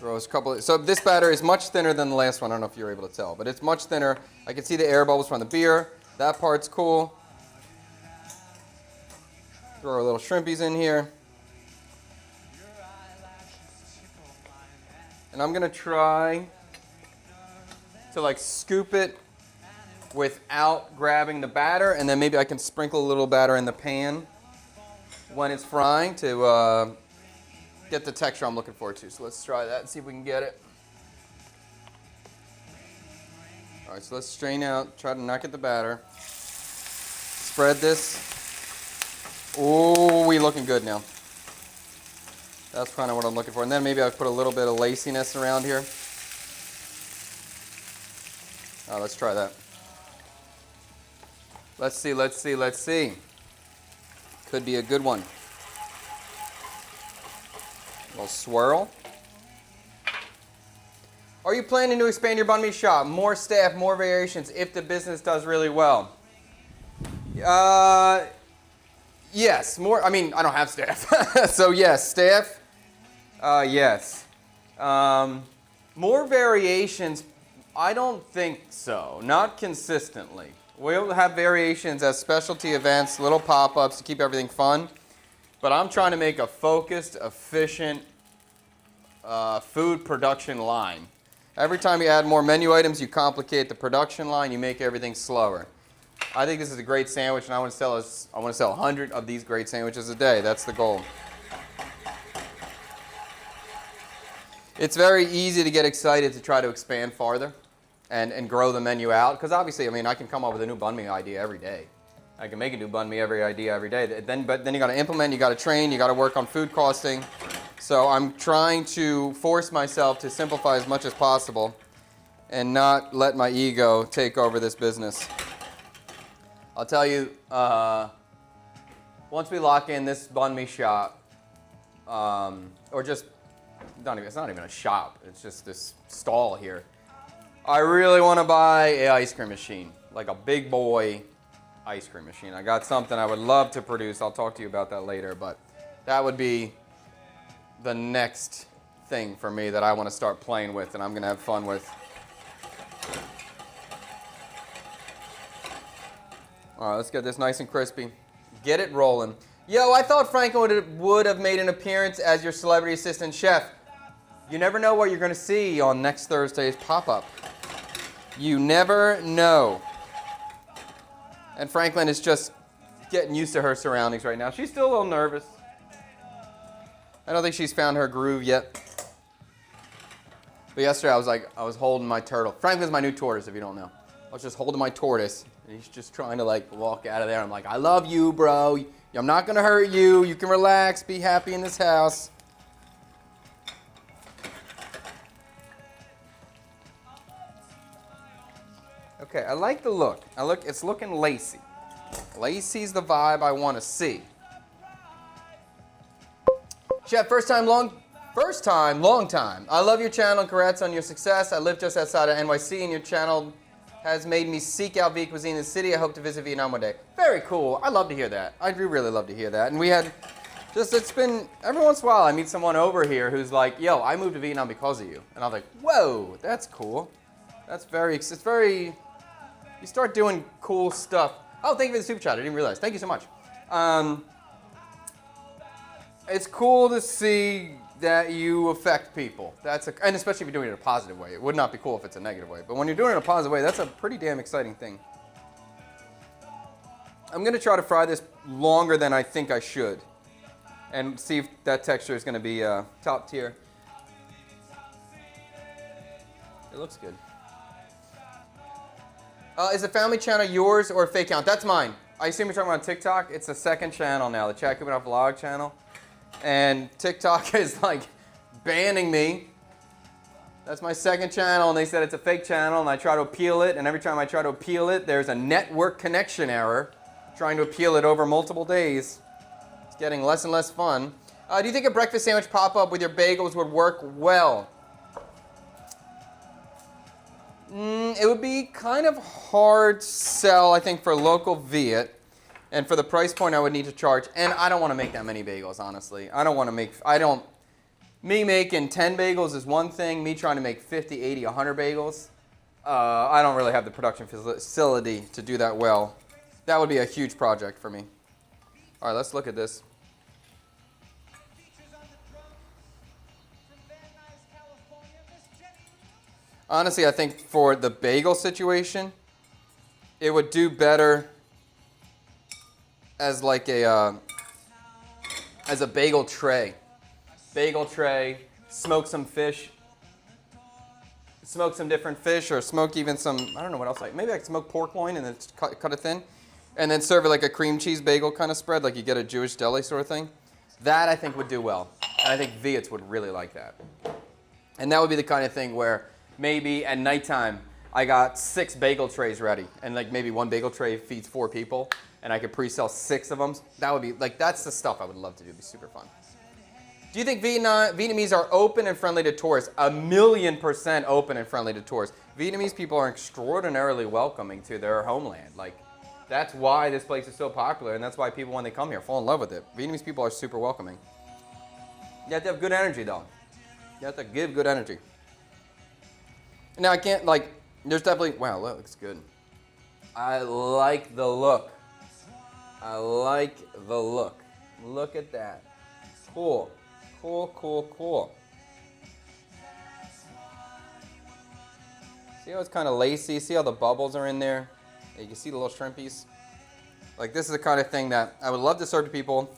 Throws a couple. So this batter is much thinner than the last one. I don't know if you're able to tell, but it's much thinner. I can see the air bubbles from the beer. That part's cool. Throw our little shrimpies in here. And I'm going to try to scoop it without grabbing the batter, and then maybe I can sprinkle a little batter in the pan when it's frying to get the texture I'm looking forward to. So let's try that and see if we can get it. All right, so let's strain out, try to not get the batter. Spread this. Ooh, we looking good now. That's kind of what I'm looking for. And then maybe I'll put a little bit of laciness around here. Let's try that. Let's see, let's see, let's see. Could be a good one. A little swirl. Are you planning to expand your banh mi shop? More staff, more variations if the business does really well? Yes, more. I mean, I don't have staff. So yes, staff. Yes. More variations, I don't think so. Not consistently. We'll have variations as specialty events, little pop-ups to keep everything fun. But I'm trying to make a focused, efficient food production line. Every time you add more menu items, you complicate the production line, you make everything slower. I think this is a great sandwich, and I want to sell 100 of these great sandwiches a day. That's the goal. It's very easy to get excited to try to expand farther. and grow the menu out. Because obviously, I mean, I can come up with a new banh mi idea every day. I can make a new banh mi idea every day. But then you got to implement, you got to train, you got to work on food costing. So I'm trying to force myself to simplify as much as possible and not let my ego take over this business. I'll tell you, once we lock in this banh mi shop, or just, it's not even a shop, it's just this stall here. I really want to buy an ice cream machine, like a big boy ice cream machine. I got something I would love to produce. I'll talk to you about that later, but that would be the next thing for me that I want to start playing with and I'm going to have fun with. All right, let's get this nice and crispy. Get it rolling. Yo, I thought Franklin would have made an appearance as your celebrity assistant chef. You never know what you're going to see on next Thursday's pop-up. You never know. And Franklin is just getting used to her surroundings right now. She's still a little nervous. I don't think she's found her groove yet. But yesterday I was holding my turtle. Franklin's my new tortoise, if you don't know. I was just holding my tortoise, and he's just trying to like walk out of there. I'm like, I love you, bro. I'm not gonna hurt you. You can relax, be happy in this house. Okay, I like the look. It's looking lacy. Lacy's the vibe I want to see. Chef, first time, long time. I love your channel and congrats on your success. I live just outside of NYC and your channel has made me seek out Viet cuisine in the city. I hope to visit Vietnam one day. Very cool. I love to hear that. I do really love to hear that. And we had it's been, every once in a while I meet someone over here who's like, yo, I moved to Vietnam because of you. And I was like, whoa, that's cool. It's very, you start doing cool stuff. Oh, thank you for the super chat. I didn't realize. Thank you so much. It's cool to see that you affect people. And especially if you're doing it in a positive way. It would not be cool if it's a negative way. But when you're doing it in a positive way, that's a pretty damn exciting thing. I'm going to try to fry this longer than I think I should. And see if that texture is going to be top tier. It looks good. Is the family channel yours or a fake account? That's mine. I assume you're talking about TikTok. It's the second channel now, the Chad Kubinoff vlog channel. And TikTok is like banning me. That's my second channel, and they said it's a fake channel, and I try to appeal it, and every time I try to appeal it, there's a network connection error. Trying to appeal it over multiple days. It's getting less and less fun. Do you think a breakfast sandwich pop-up with your bagels would work well? It would be kind of hard sell, I think, for local Viet. And for the price point I would need to charge, and I don't want to make that many bagels, honestly. Me making 10 bagels is one thing. Me trying to make 50, 80, 100 bagels, I don't really have the production facility to do that well. That would be a huge project for me. All right, let's look at this. Honestly, I think for the bagel situation, it would do better as like a bagel tray. Bagel tray, smoke some fish, smoke some different fish, or smoke even some, I don't know what else. Maybe I could smoke pork loin and then cut it thin, and then serve it like a cream cheese bagel kind of spread, like you get a Jewish deli sort of thing. That I think would do well, and I think Viets would really like that. And that would be the kind of thing where maybe at nighttime I got 6 bagel trays ready, and like maybe one bagel tray feeds 4 people. And I could pre-sell 6 of them. That would be, like, that's the stuff I would love to do. It'd be super fun. Do you think Vietnamese are open and friendly to tourists? 1,000,000% open and friendly to tourists. Vietnamese people are extraordinarily welcoming to their homeland. Like, that's why this place is so popular, and that's why people, when they come here, fall in love with it. Vietnamese people are super welcoming. You have to have good energy, though. You have to give good energy. Now, I can't, like, there's definitely, wow, that looks good. I like the look. I like the look. Look at that. Cool. Cool, cool, cool. See how it's kind of lacy? See how the bubbles are in there? You can see the little shrimpies. Like, this is the kind of thing that I would love to serve to people,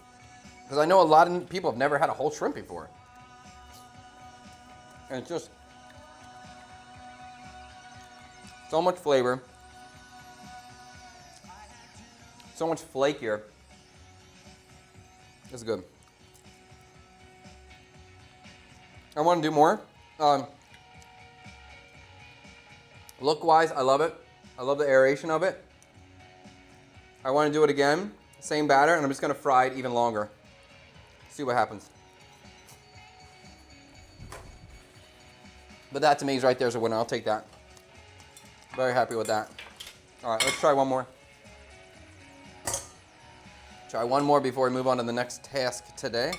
because I know a lot of people have never had a whole shrimp before. And it's just, So much flavor. So much flakier. This is good. I want to do more. Look-wise, I love it. I love the aeration of it. I want to do it again. Same batter, and I'm just going to fry it even longer. See what happens. But that to me is right there as a winner. I'll take that. Very happy with that. All right, let's try one more. Try one more before we move on to the next task today.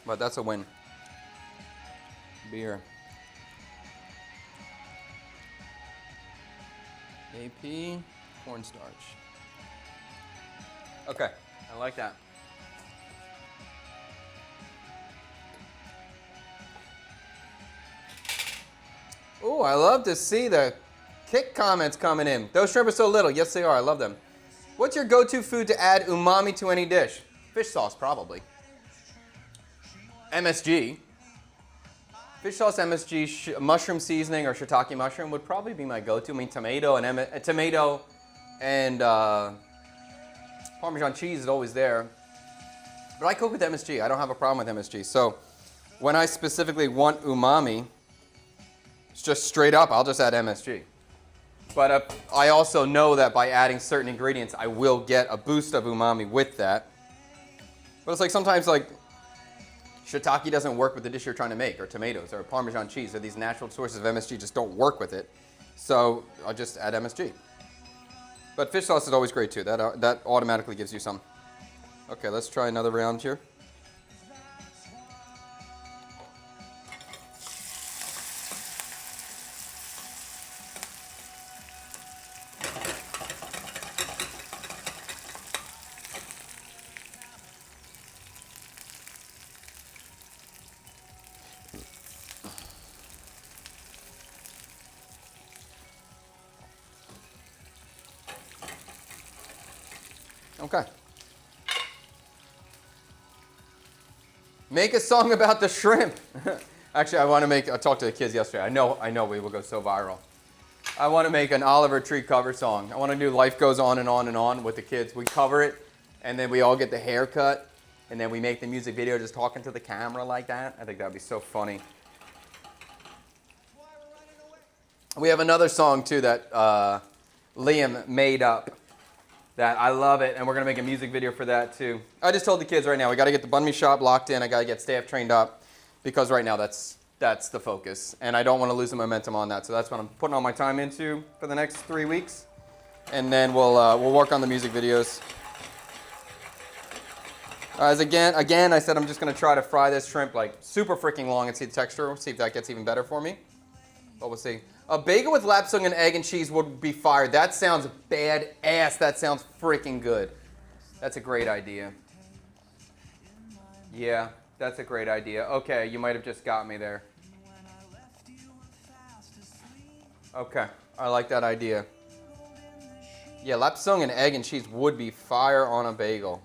But that's a win. Beer. AP, cornstarch. Okay, I like that. Oh, I love to see the kick comments coming in. Those shrimp are so little. Yes, they are. I love them. What's your go-to food to add umami to any dish? Fish sauce, probably. MSG. Fish sauce, MSG, mushroom seasoning, or shiitake mushroom would probably be my go-to. I mean, tomato and Parmesan cheese is always there. But I cook with MSG. I don't have a problem with MSG. So when I specifically want umami, it's just straight up, I'll just add MSG. But I also know that by adding certain ingredients, I will get a boost of umami with that. But it's like sometimes like shiitake doesn't work with the dish you're trying to make, or tomatoes, or Parmesan cheese, or these natural sources of MSG just don't work with it. So I'll just add MSG. But fish sauce is always great too. That automatically gives you some. Okay, let's try another round here. Okay. Make a song about the shrimp. Actually, I talked to the kids yesterday. I know we will go so viral. I want to make an Oliver Tree cover song. I want to do Life Goes On and On and On with the kids. We cover it, and then we all get the haircut, and then we make the music video just talking to the camera like that. I think that would be so funny. We have another song, too, that Liam made up. That I love it, and we're going to make a music video for that too. I just told the kids right now, we got to get the banh mi shop locked in. I got to get staff trained up, because right now that's the focus, and I don't want to lose the momentum on that. So that's what I'm putting all my time into for the next 3 weeks, and then we'll work on the music videos. Again, I said I'm just going to try to fry this shrimp like super freaking long and see the texture. See if that gets even better for me. But we'll see. A bagel with lapsang and egg and cheese would be fire. That sounds badass. That sounds freaking good. That's a great idea. Yeah, that's a great idea. Okay, you might have just got me there. Okay, I like that idea. Yeah, lapsang and egg and cheese would be fire on a bagel.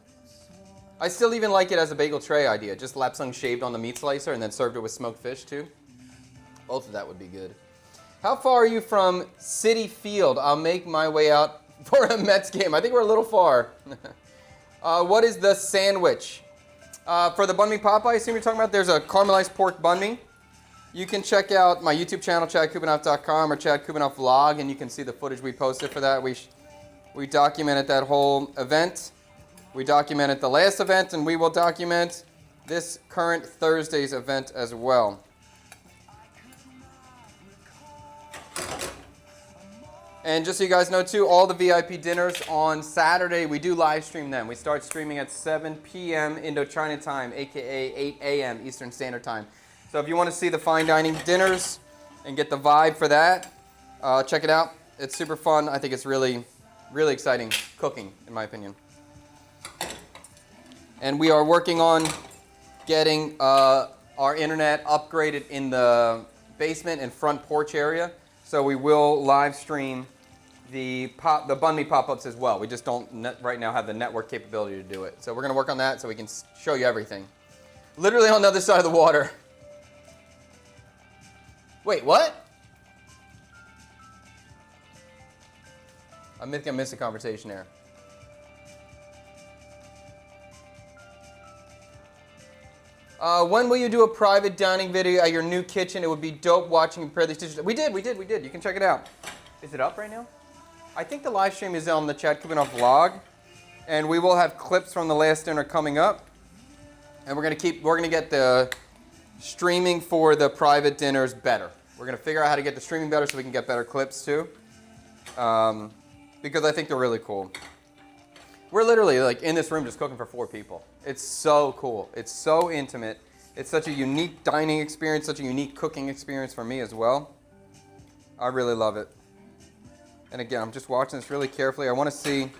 I still even like it as a bagel tray idea. Just lapsang shaved on the meat slicer and then served it with smoked fish too. Both of that would be good. How far are you from Citi Field? I'll make my way out for a Mets game. I think we're a little far. What is the sandwich? For the banh mi pop, I assume you're talking about, there's a caramelized pork banh mi. You can check out my YouTube channel, chadkubanoff.com, or Chad Kubanoff Vlog, and you can see the footage we posted for that. We documented that whole event. We documented the last event, and we will document this current Thursday's event as well. And just so you guys know too, all the VIP dinners on Saturday, we do live stream them. We start streaming at 7 p.m. Indochina time, aka 8 a.m. Eastern Standard Time. So if you want to see the fine dining dinners and get the vibe for that, check it out. It's super fun. I think it's really, really exciting cooking, in my opinion. And we are working on getting our internet upgraded in the basement and front porch area. So we will live stream the banh mi pop-ups as well. We just don't right now have the network capability to do it. So we're going to work on that so we can show you everything. Literally on the other side of the water. Wait, what? I think I missed a conversation there. When will you do a private dining video at your new kitchen? It would be dope watching you prepare these dishes. We did. You can check it out. Is it up right now? I think the live stream is on the Chad Kubinoff vlog, and we will have clips from the last dinner coming up. And we're gonna get the streaming for the private dinners better. We're gonna figure out how to get the streaming better so we can get better clips too. Because I think they're really cool. We're literally like in this room just cooking for 4 people. It's so cool. It's so intimate. It's such a unique dining experience, such a unique cooking experience for me as well. I really love it. And again, I'm just watching this really carefully. I want to see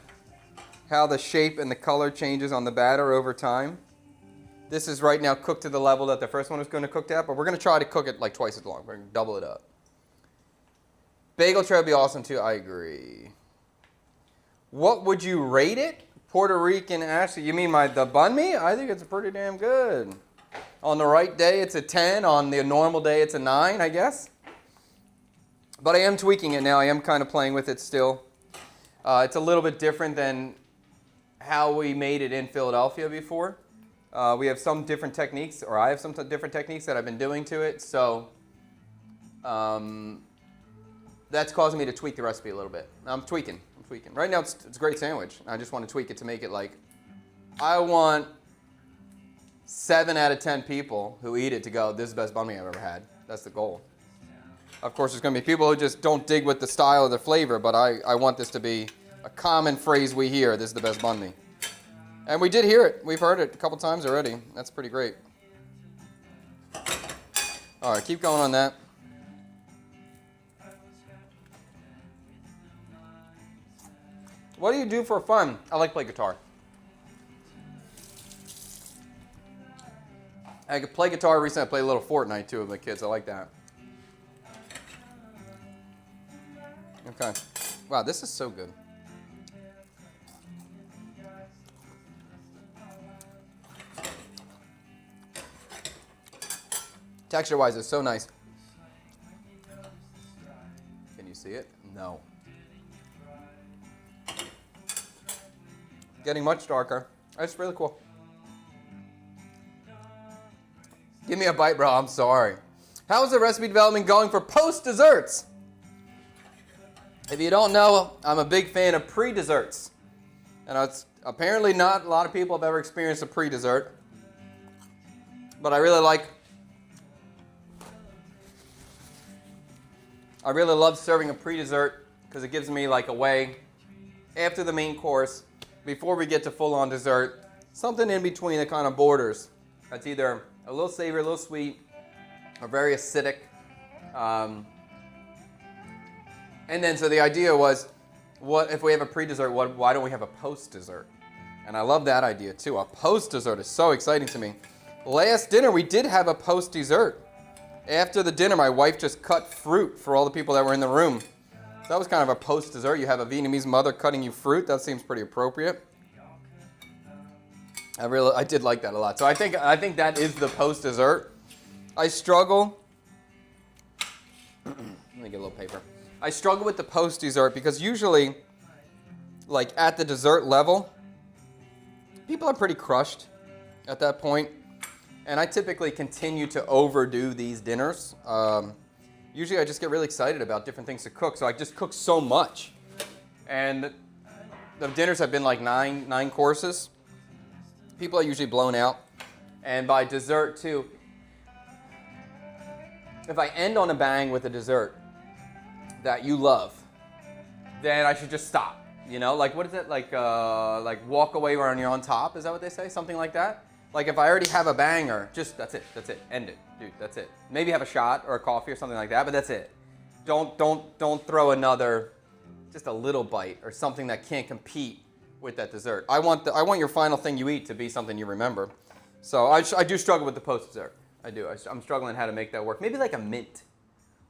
how the shape and the color changes on the batter over time. This is right now cooked to the level that the first one was going to cook at, but we're going to try to cook it like twice as long. We're going to double it up. Bagel tray would be awesome too. I agree. What would you rate it? Puerto Rican Ashley. You mean the banh mi? I think it's pretty damn good. On the right day, it's a 10. On the normal day, it's a 9, I guess. But I am tweaking it now. I am kind of playing with it still. It's a little bit different than how we made it in Philadelphia before. We have some different techniques, or I have some different techniques that I've been doing to it. So that's causing me to tweak the recipe a little bit. I'm tweaking. Right now, it's a great sandwich. I just want to tweak it to make it like, I want 7 out of 10 people who eat it to go, this is the best banh mi I've ever had. That's the goal. Of course, there's going to be people who just don't dig with the style or the flavor, but I want this to be a common phrase we hear, this is the best banh mi. And we did hear it. We've heard it a couple times already. That's pretty great. All right, keep going on that. What do you do for fun? I like to play guitar. I could play guitar recently. I played a little Fortnite too with my kids. I like that. Okay. Wow, this is so good. Texture-wise, it's so nice. Can you see it? No. Getting much darker. That's really cool. Give me a bite, bro. I'm sorry. How's the recipe development going for post-desserts? If you don't know, I'm a big fan of pre-desserts. And it's apparently not a lot of people have ever experienced a pre-dessert. But I really love serving a pre-dessert because it gives me like a way after the main course, before we get to full-on dessert, something in between that kind of borders. That's either a little savory, a little sweet, or very acidic. And then, so the idea was, what if we have a pre-dessert, why don't we have a post-dessert? And I love that idea too. A post-dessert is so exciting to me. Last dinner, we did have a post-dessert. After the dinner, my wife just cut fruit for all the people that were in the room. That was kind of a post-dessert. You have a Vietnamese mother cutting you fruit. That seems pretty appropriate. I did like that a lot. So I think that is the post-dessert. I struggle. Let me get a little paper. I struggle with the post-dessert because usually, like at the dessert level, people are pretty crushed at that point. And I typically continue to overdo these dinners. Usually I just get really excited about different things to cook, so I just cook so much. And the dinners have been like nine courses. People are usually blown out. And by dessert too, if I end on a bang with a dessert that you love, then I should just stop. You know, like what is it? Like walk away when you're on top, is that what they say? Something like that? Like if I already have a banger, just that's it, end it, dude, that's it. Maybe have a shot or a coffee or something like that, but that's it. Don't throw another, just a little bite or something that can't compete with that dessert. I want your final thing you eat to be something you remember. So I do struggle with the post dessert. I do. I'm struggling how to make that work. Maybe like a mint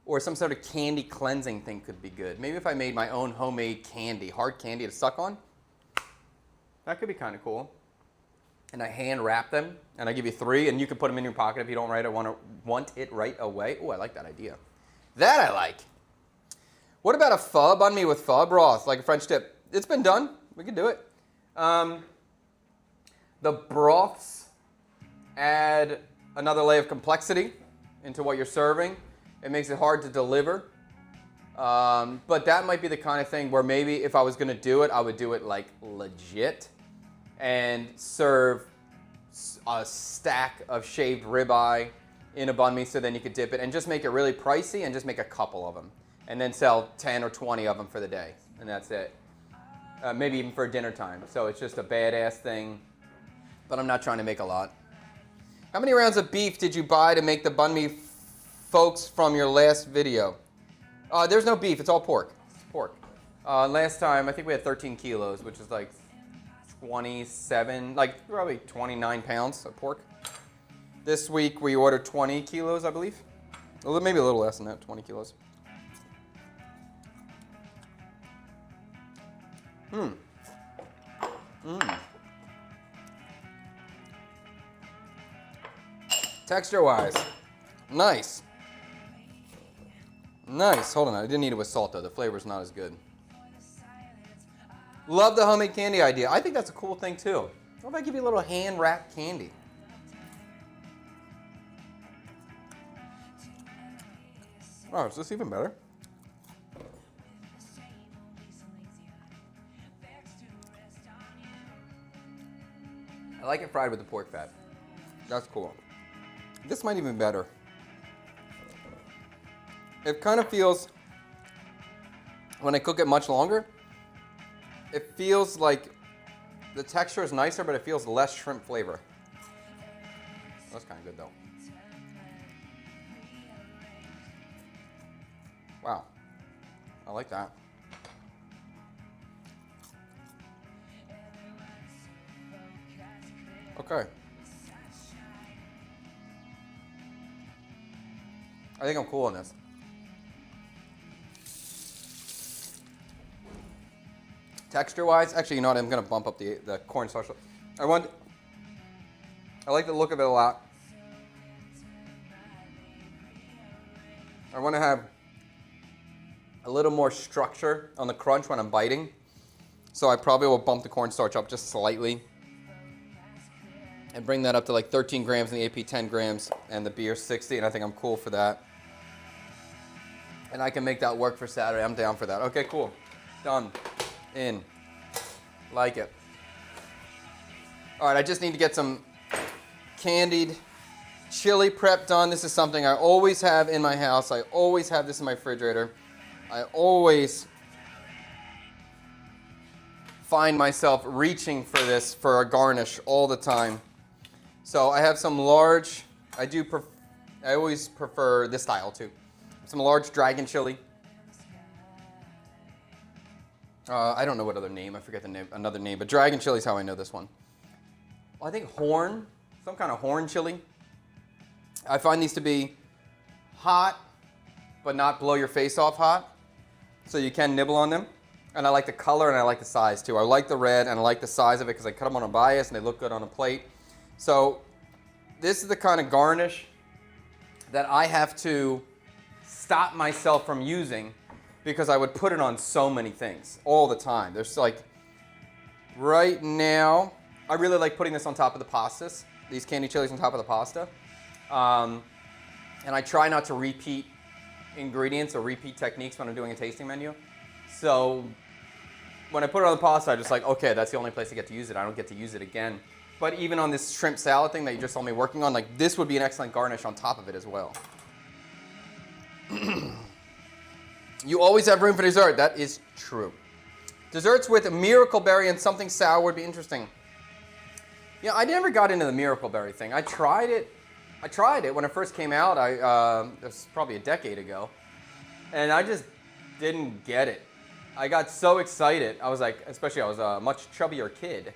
or some sort of candy cleansing thing could be good. Maybe if I made my own homemade candy, hard candy to suck on, that could be kind of cool. And I hand wrap them, and I give you 3, and you can put them in your pocket if you don't want it right away. Oh, I like that idea. That I like. What about a pho banh mi with pho broth, like a French dip? It's been done. We can do it. The broths add another layer of complexity into what you're serving. It makes it hard to deliver. But that might be the kind of thing where maybe if I was going to do it, I would do it like legit and serve a stack of shaved ribeye in a banh mi so then you could dip it and just make it really pricey and just make a couple of them and then sell 10 or 20 of them for the day and that's it. Maybe even for dinner time. So it's just a badass thing, but I'm not trying to make a lot. How many rounds of beef did you buy to make the banh mi, folks, from your last video? There's no beef, it's all pork. It's pork. Last time, I think we had 13 kilos, which is like 27, like probably 29 pounds of pork. This week we ordered 20 kilos, I believe. Maybe a little less than that, 20 kilos. Texture-wise, nice. Nice. Hold on, I didn't eat it with salt though. The flavor's not as good. Love the homemade candy idea. I think that's a cool thing too. What if I give you a little hand-wrapped candy? Oh, is this even better? I like it fried with the pork fat. That's cool. This might even be better. It kind of feels, when I cook it much longer, it feels like the texture is nicer, but it feels less shrimp flavor. That's kind of good though. Wow, I like that. Okay. I think I'm cool on this. Texture-wise, actually, you know what? I'm gonna bump up the cornstarch. I like the look of it a lot. I want to have a little more structure on the crunch when I'm biting, so I probably will bump the cornstarch up just slightly and bring that up to like 13 grams and the AP 10 grams and the beer 60, and I think I'm cool for that. And I can make that work for Saturday. I'm down for that. Okay, cool. Done. In. Like it. All right, I just need to get some candied chili prep done. This is something I always have in my house. I always have this in my refrigerator. I always find myself reaching for this for a garnish all the time. So I have some large, I always prefer this style too. Some large dragon chili. I don't know what other name, I forget the name, another name, but dragon chili is how I know this one. Well, I think horn, some kind of horn chili. I find these to be hot, but not blow your face off hot, so you can nibble on them. And I like the color and I like the size too. I like the red and I like the size of it because I cut them on a bias and they look good on a plate. So this is the kind of garnish that I have to stop myself from using because I would put it on so many things all the time. There's like, right now, I really like putting this on top of the pastas, these candy chilies on top of the pasta. And I try not to repeat ingredients or repeat techniques when I'm doing a tasting menu. So when I put it on the pasta, I'm just like, okay, that's the only place I get to use it. I don't get to use it again. But even on this shrimp salad thing that you just saw me working on, like this would be an excellent garnish on top of it as well. You always have room for dessert. That is true. Desserts with a miracle berry and something sour would be interesting. Yeah, I never got into the miracle berry thing. I tried it when it first came out. It was probably a decade ago. And I just didn't get it. I got so excited. I was like, especially I was a much chubbier kid.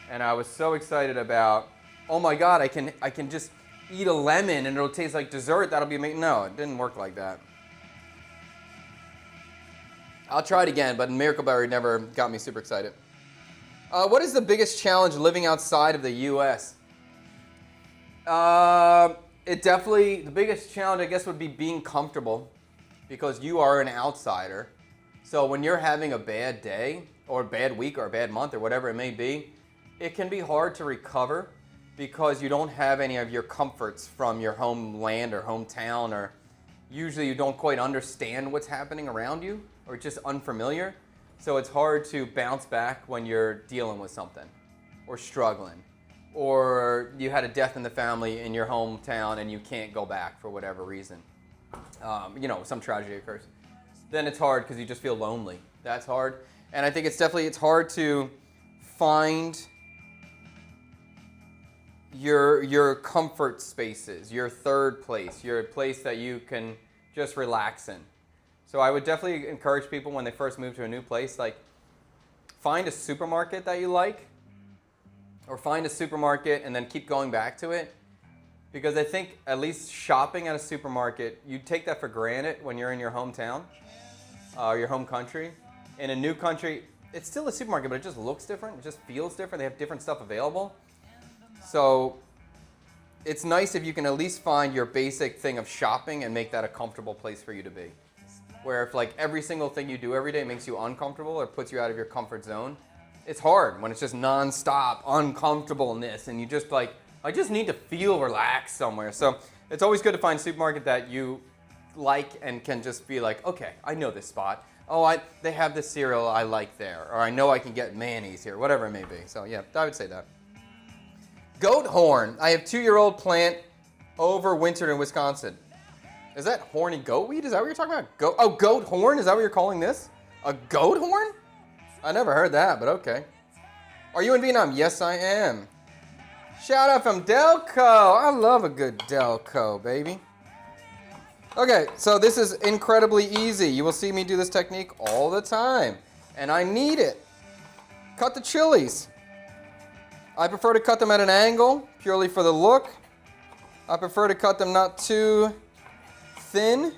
And I was so excited about, oh my God, I can just eat a lemon and it'll taste like dessert. That'll be amazing. No, it didn't work like that. I'll try it again, but Miracle Berry never got me super excited. What is the biggest challenge living outside of the U.S.? The biggest challenge, I guess, would be being comfortable. because you are an outsider. So when you're having a bad day or a bad week or a bad month or whatever it may be, it can be hard to recover because you don't have any of your comforts from your homeland or hometown, or usually you don't quite understand what's happening around you, or it's just unfamiliar. So it's hard to bounce back when you're dealing with something or struggling, or you had a death in the family in your hometown and you can't go back for whatever reason. Some tragedy occurs. Then it's hard because you just feel lonely. That's hard. And I think it's hard to find your comfort spaces, your third place, your place that you can just relax in. So I would definitely encourage people when they first move to a new place, like, find a supermarket that you like, or find a supermarket and then keep going back to it. Because I think at least shopping at a supermarket, you take that for granted when you're in your hometown, your home country. In a new country, it's still a supermarket, but it just looks different. It just feels different. They have different stuff available. So it's nice if you can at least find your basic thing of shopping and make that a comfortable place for you to be. Where if like every single thing you do every day makes you uncomfortable or puts you out of your comfort zone, it's hard when it's just nonstop uncomfortableness and you just like, I just need to feel relaxed somewhere. So it's always good to find a supermarket that you like and can just be like, okay, I know this spot. Oh, they have this cereal I like there. Or I know I can get mayonnaise here, whatever it may be. So yeah, I would say that. Goat horn. I have 2-year-old plant overwintered in Wisconsin. Is that horny goat weed? Is that what you're talking about? Goat horn? Is that what you're calling this? A goat horn? I never heard that, but okay. Are you in Vietnam? Yes, I am. Shout out from Delco. I love a good Delco, baby. Okay, so this is incredibly easy. You will see me do this technique all the time, and I need it. Cut the chilies. I prefer to cut them at an angle, purely for the look. I prefer to cut them not too thin,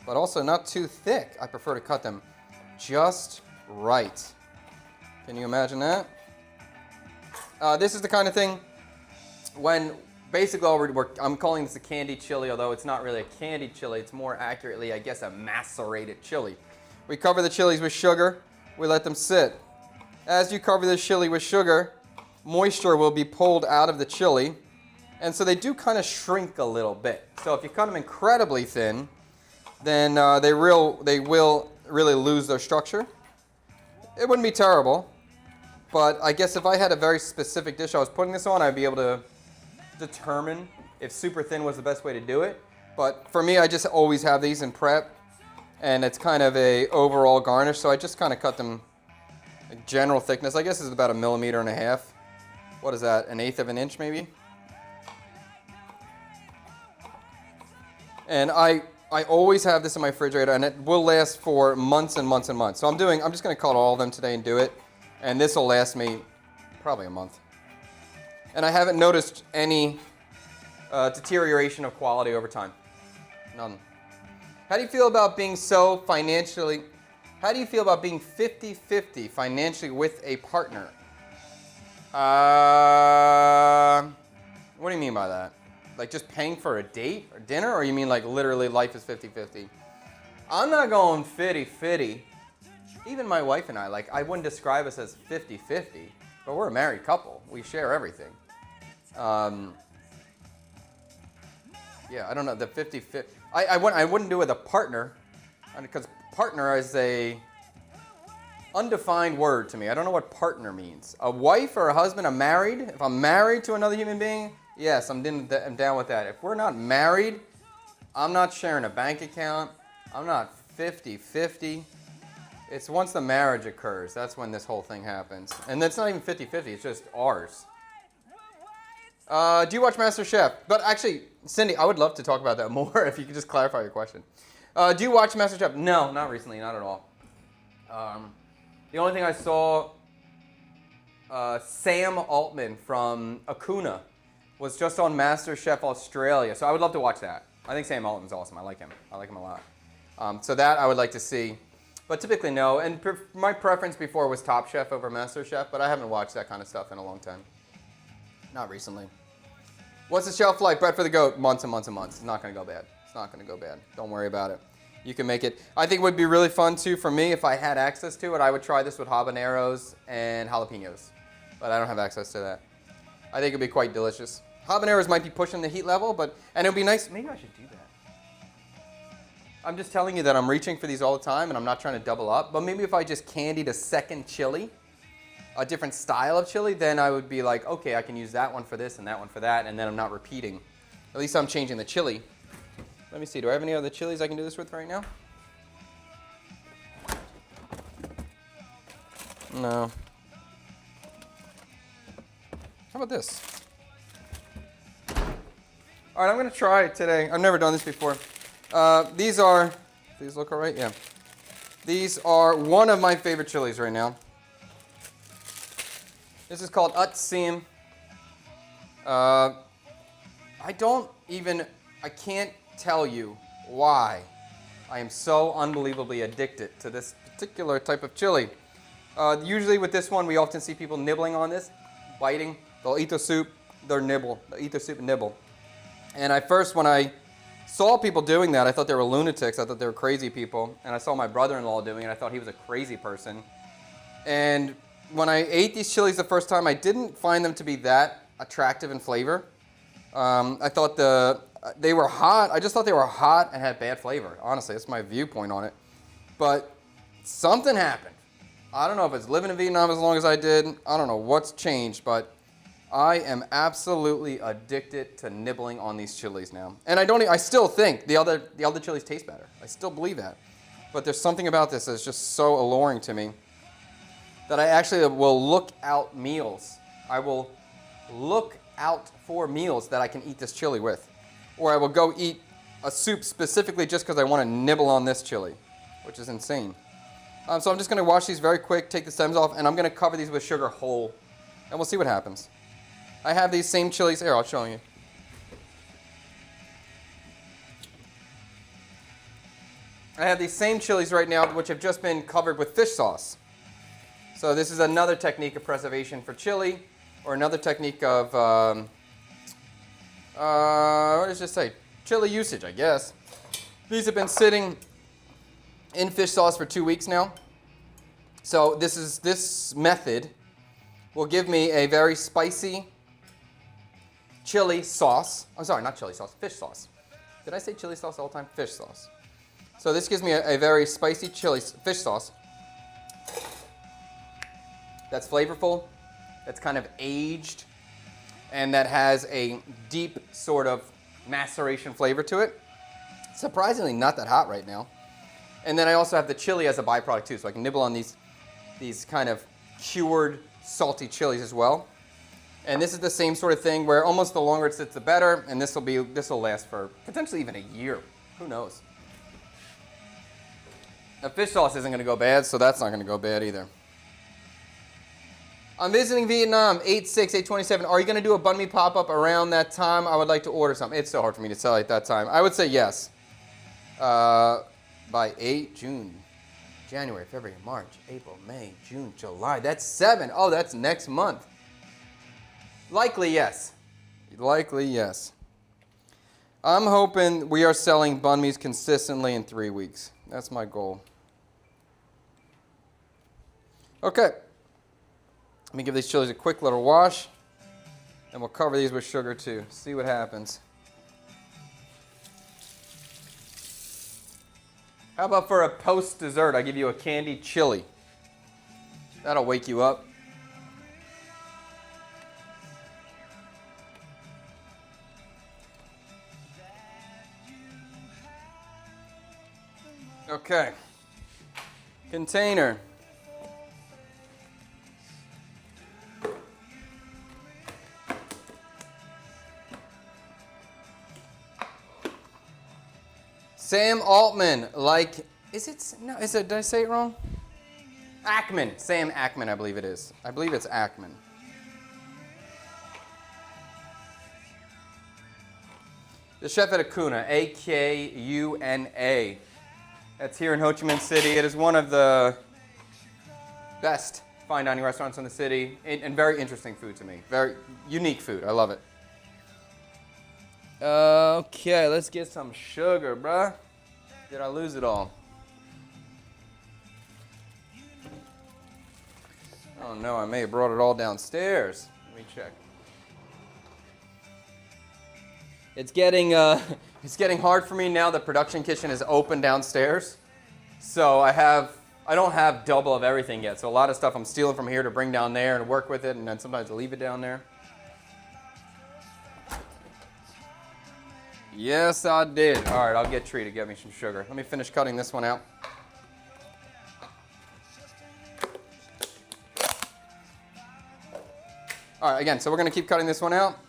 but also not too thick. I prefer to cut them just right. Can you imagine that? This is the kind of thing when basically I'm calling this a candied chili, although it's not really a candied chili. It's more accurately, I guess, a macerated chili. We cover the chilies with sugar. We let them sit. As you cover the chili with sugar, moisture will be pulled out of the chili, and so they do kind of shrink a little bit. So if you cut them incredibly thin, then they will really lose their structure. It wouldn't be terrible, but I guess if I had a very specific dish I was putting this on, I'd be able to determine if super thin was the best way to do it. But for me, I just always have these in prep, and it's kind of a overall garnish, so I just kind of cut them a general thickness. I guess is about 1.5 millimeters. What is that, 1/8 of an inch maybe? And I always have this in my refrigerator, and it will last for months and months and months. So I'm just going to cut all of them today and do it, and this will last me probably a month. And I haven't noticed any deterioration of quality over time. None. How do you feel about being how do you feel about being 50-50 financially with a partner? What do you mean by that? Like just paying for a date or dinner, or you mean like literally life is 50-50? I'm not going 50-50. Even my wife and I wouldn't describe us as 50-50, but we're a married couple. We share everything. Yeah, I don't know, the 50-50. I wouldn't do it with a partner, because partner is a undefined word to me. I don't know what partner means. A wife or a husband, I'm married. If I'm married to another human being, yes, I'm down with that. If we're not married, I'm not sharing a bank account. I'm not 50-50. It's once the marriage occurs, that's when this whole thing happens. And that's not even 50-50, it's just ours. Do you watch MasterChef? But actually, Cindy, I would love to talk about that more if you could just clarify your question. Do you watch MasterChef? No, not recently, not at all. The only thing I saw, Sam Altman from Acuna was just on MasterChef Australia. So I would love to watch that. I think Sam Altman's awesome. I like him. I like him a lot. So that I would like to see. But typically no. And my preference before was Top Chef over MasterChef, but I haven't watched that kind of stuff in a long time. Not recently. What's the shelf life? Bread for the goat, months and months and months. It's not going to go bad. It's not going to go bad. Don't worry about it. You can make it. I think it would be really fun too for me if I had access to it. I would try this with habaneros and jalapenos, but I don't have access to that. I think it'd be quite delicious. Habaneros might be pushing the heat level, and it'd be nice. Maybe I should do that. I'm just telling you that I'm reaching for these all the time, and I'm not trying to double up. But maybe if I just candied a second chili, a different style of chili, then I would be like, okay, I can use that one for this and that one for that, and then I'm not repeating. At least I'm changing the chili. Let me see, do I have any other chilies I can do this with right now? No. How about this? All right, I'm going to try it today. I've never done this before. These look all right? Yeah. These are one of my favorite chilies right now. This is called Utsim. I can't tell you why I am so unbelievably addicted to this particular type of chili. Usually with this one, we often see people nibbling on this, biting. They'll eat the soup, they'll nibble. They'll eat the soup and nibble. And when I saw people doing that, I thought they were lunatics. I thought they were crazy people. And I saw my brother-in-law doing it. I thought he was a crazy person. And when I ate these chilies the first time, I didn't find them to be that attractive in flavor. I thought they were hot. I just thought they were hot and had bad flavor. Honestly, that's my viewpoint on it. But something happened. I don't know if it's living in Vietnam as long as I did. I don't know what's changed, but I am absolutely addicted to nibbling on these chilies now. And I still think the other chilies taste better. I still believe that. But there's something about this that's just so alluring to me that I actually will look out meals. I will look out for meals that I can eat this chili with. Or I will go eat a soup specifically just because I want to nibble on this chili, which is insane. So I'm just going to wash these very quick, take the stems off, and I'm going to cover these with sugar whole. And we'll see what happens. I have these same chilies. Here, I'll show you. I have these same chilies right now, which have just been covered with fish sauce. So this is another technique of preservation for chili, or another technique of, what does it say? Chili usage, I guess. These have been sitting in fish sauce for 2 weeks now. So this method will give me a very spicy chili sauce. I'm sorry, not chili sauce, fish sauce. Did I say chili sauce all the time? Fish sauce. So this gives me a very spicy fish sauce that's flavorful, that's kind of aged, and that has a deep sort of maceration flavor to it. Surprisingly not that hot right now. And then I also have the chili as a byproduct too, so I can nibble on these kind of cured salty chilies as well. And this is the same sort of thing where almost the longer it sits, the better. And this will last for potentially even a year. Who knows? Now, fish sauce isn't going to go bad, so that's not going to go bad either. I'm visiting Vietnam, 8/6/8/27. Are you going to do a banh mi pop-up around that time? I would like to order something. It's so hard for me to tell at that time. I would say yes. By June, January, February, March, April, May, June, July. That's 7. Oh, that's next month. Likely yes. Likely yes. I'm hoping we are selling banh mi's consistently in 3 weeks. That's my goal. Okay. Let me give these chilies a quick little wash, and we'll cover these with sugar too. See what happens. How about for a post-dessert, I give you a candied chili. That'll wake you up. Okay. Container. Sam Altman, did I say it wrong? Ackman, Sam Ackman, I believe it is. I believe it's Ackman. The chef at Acuna, A-K-U-N-A. That's here in Ho Chi Minh City. It is one of the best fine dining restaurants in the city, and very interesting food to me. Very unique food. I love it. Okay, let's get some sugar, bruh. Did I lose it all? Oh no, I may have brought it all downstairs. Let me check. It's getting it's getting hard for me now. The production kitchen is open downstairs, so I don't have double of everything yet. So a lot of stuff I'm stealing from here to bring down there and work with it, and then sometimes I leave it down there. Yes, I did. All right, I'll get Tree to get me some sugar. Let me finish cutting this one out. All right, again, so we're going to keep cutting this one out.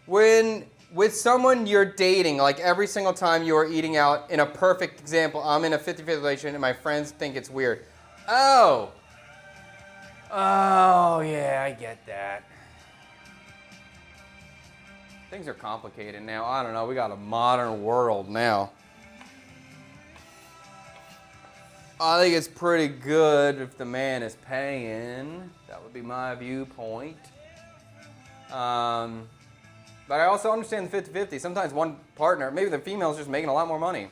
When with someone you're dating, like every single time you are eating out, in a perfect example, I'm in a 50-50 relationship and my friends think it's weird. Oh, yeah, I get that. Things are complicated now. I don't know, we got a modern world now. I think it's pretty good if the man is paying. That would be my viewpoint. But I also understand the 50-50. Sometimes one partner, maybe the female is just making a lot more money.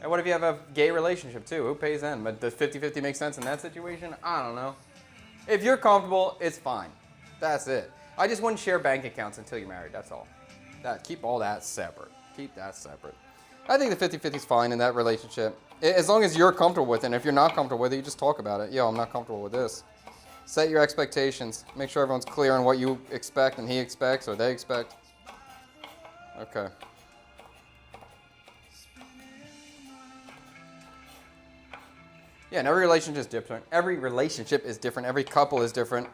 And what if you have a gay relationship too? Who pays then? But does 50-50 make sense in that situation? I don't know. If you're comfortable, it's fine. That's it. I just wouldn't share bank accounts until you're married. That's all. Keep all that separate. Keep that separate. I think the 50-50 is fine in that relationship. As long as you're comfortable with it. And if you're not comfortable with it, you just talk about it. Yo, I'm not comfortable with this. Set your expectations. Make sure everyone's clear on what you expect and he expects or they expect. Okay. Yeah, and every relationship is different. Every relationship is different. Every couple is different.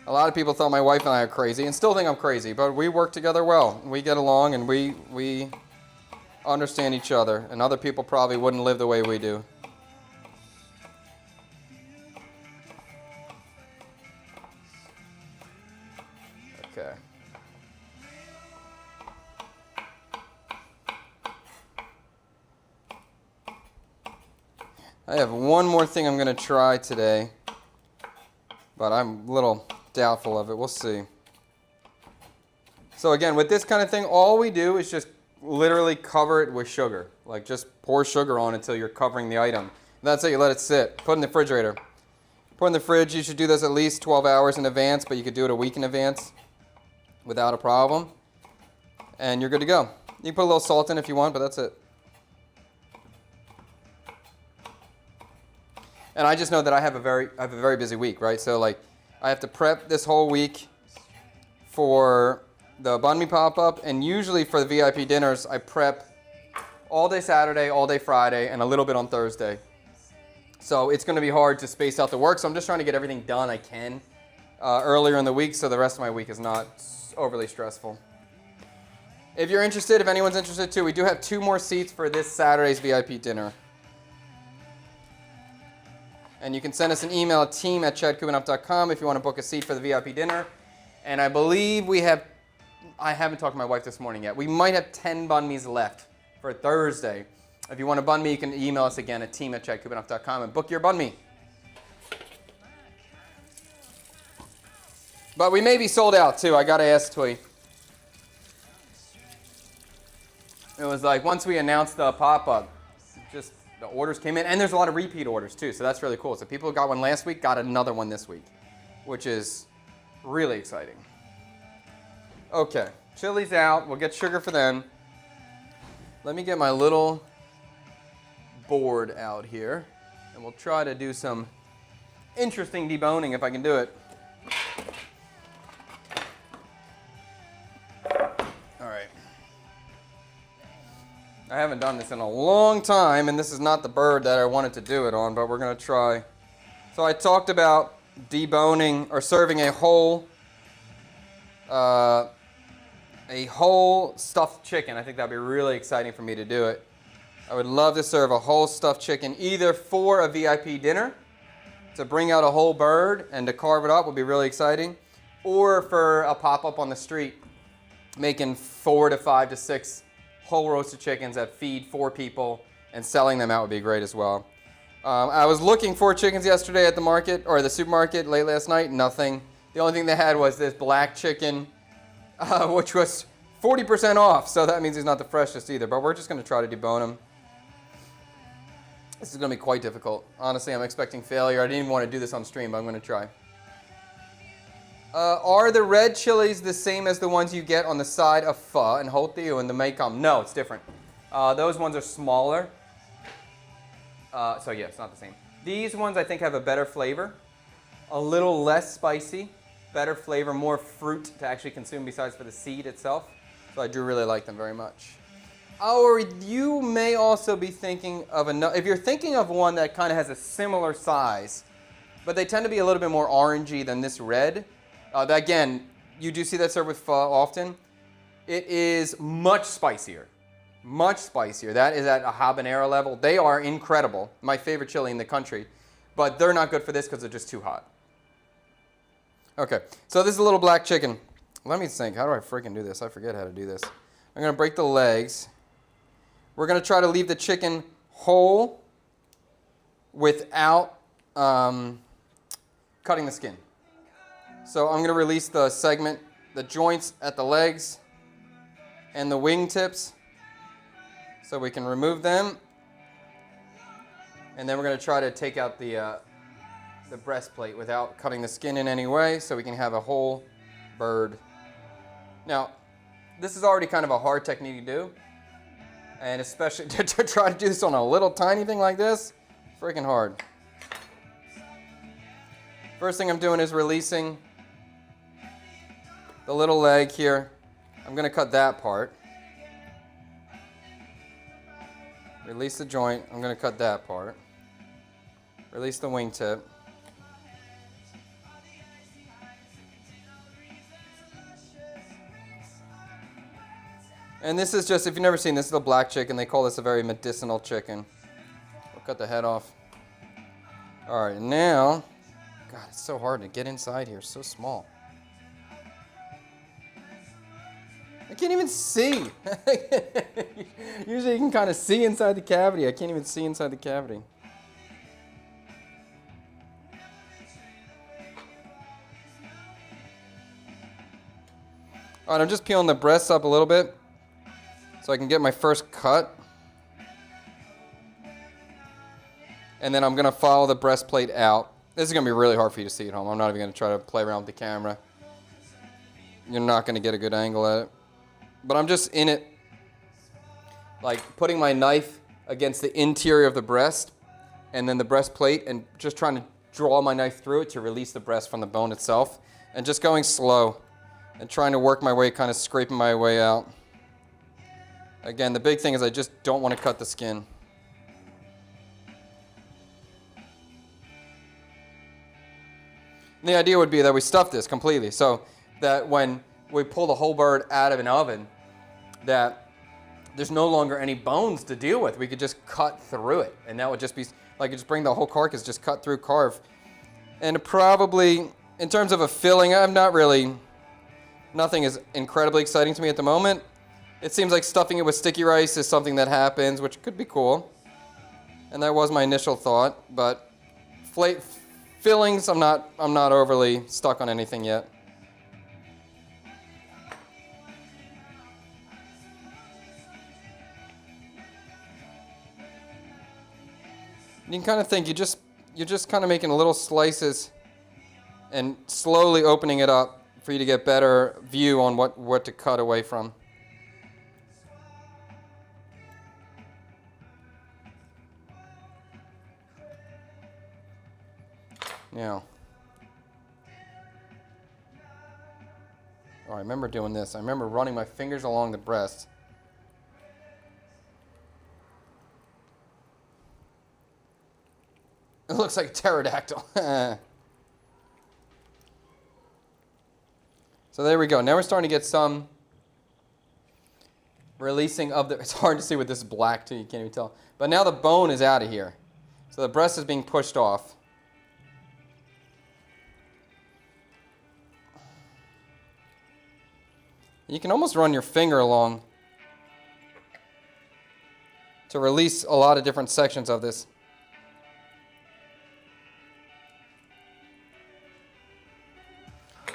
A lot of people thought my wife and I are crazy and still think I'm crazy, but we work together well. We get along and we understand each other, and other people probably wouldn't live the way we do. Okay. I have one more thing I'm going to try today, but I'm a little doubtful of it. We'll see. So again, with this kind of thing, all we do is just literally cover it with sugar. Like just pour sugar on until you're covering the item. That's it. You let it sit. Put it in the refrigerator. Put it in the fridge. You should do this at least 12 hours in advance, but you could do it a week in advance without a problem. And you're good to go. You can put a little salt in if you want, but that's it. And I just know that I have a very busy week, right? So like I have to prep this whole week for the banh mi pop-up, and usually for the VIP dinners, I prep all day Saturday, all day Friday, and a little bit on Thursday. So it's going to be hard to space out the work, so I'm just trying to get everything done I can earlier in the week so the rest of my week is not overly stressful. If you're interested, if anyone's interested too, we do have 2 more seats for this Saturday's VIP dinner. And you can send us an email at team@chadkubanoff.com if you want to book a seat for the VIP dinner. And I believe I haven't talked to my wife this morning yet. We might have 10 banh mi's left for Thursday. If you want a banh mi, you can email us again at team@chadkubanoff.com and book your banh mi. But we may be sold out too. I got to ask Twee. It was like once we announced the pop-up, just the orders came in, and there's a lot of repeat orders too, so that's really cool. So people who got one last week got another one this week, which is really exciting. Okay, chili's out. We'll get sugar for them. Let me get my little board out here, and we'll try to do some interesting deboning if I can do it. All right. I haven't done this in a long time, and this is not the bird that I wanted to do it on, but we're going to try. So I talked about deboning or serving a whole stuffed chicken. I think that'd be really exciting for me to do it. I would love to serve a whole stuffed chicken either for a VIP dinner, to bring out a whole bird and to carve it up would be really exciting, or for a pop-up on the street, making 4 to 5 to 6 whole roasted chickens that feed 4 people and selling them out would be great as well. I was looking for chickens yesterday at the market or the supermarket late last night. Nothing. The only thing they had was this black chicken, which was 40% off. So that means he's not the freshest either. But we're just going to try to debone him. This is going to be quite difficult. Honestly, I'm expecting failure. I didn't even want to do this on stream, but I'm going to try. Are the red chilies the same as the ones you get on the side of pho and hot tiêu and the Mekong? No, it's different. Those ones are smaller. So yeah, it's not the same. These ones I think have a better flavor. A little less spicy. Better flavor, more fruit to actually consume besides for the seed itself. So I do really like them very much. Or you may also be thinking of another, if you're thinking of one that kind of has a similar size, but they tend to be a little bit more orangey than this red. Again, you do see that served with pho often. It is much spicier. Much spicier. That is at a habanero level. They are incredible. My favorite chili in the country. But they're not good for this because they're just too hot. Okay, so this is a little black chicken. Let me think. How do I freaking do this? I forget how to do this. I'm going to break the legs. We're going to try to leave the chicken whole without cutting the skin. So I'm going to release the segment, the joints at the legs and the wing tips so we can remove them. And then we're going to try to take out the breastplate without cutting the skin in any way so we can have a whole bird. Now, this is already kind of a hard technique to do. And especially to try to do this on a little tiny thing like this, freaking hard. First thing I'm doing is releasing the little leg here. I'm going to cut that part. Release the joint. I'm going to cut that part. Release the wingtip. And this is just, if you've never seen this, is a black chicken. They call this a very medicinal chicken. We'll cut the head off. All right, now, God, it's so hard to get inside here. It's so small. I can't even see. Usually you can kind of see inside the cavity. I can't even see inside the cavity. All right, I'm just peeling the breasts up a little bit so I can get my first cut. And then I'm going to follow the breastplate out. This is going to be really hard for you to see at home. I'm not even going to try to play around with the camera. You're not going to get a good angle at it. But I'm just in it, like putting my knife against the interior of the breast and then the breastplate and just trying to draw my knife through it to release the breast from the bone itself. And just going slow and trying to work my way, kind of scraping my way out. Again, the big thing is I just don't want to cut the skin. And the idea would be that we stuff this completely so that when we pull the whole bird out of an oven, that there's no longer any bones to deal with. We could just cut through it. And that would just be, like, just bring the whole carcass, just cut through, carve. And probably, in terms of a filling, nothing is incredibly exciting to me at the moment. It seems like stuffing it with sticky rice is something that happens, which could be cool. And that was my initial thought. But fillings, I'm not overly stuck on anything yet. You can kind of think you're just kind of making little slices and slowly opening it up for you to get better view on what to cut away from. Now, I remember doing this. I remember running my fingers along the breast. It looks like a pterodactyl. So there we go. Now we're starting to get some releasing of the... It's hard to see with this black too. You can't even tell. But now the bone is out of here. So the breast is being pushed off. You can almost run your finger along to release a lot of different sections of this.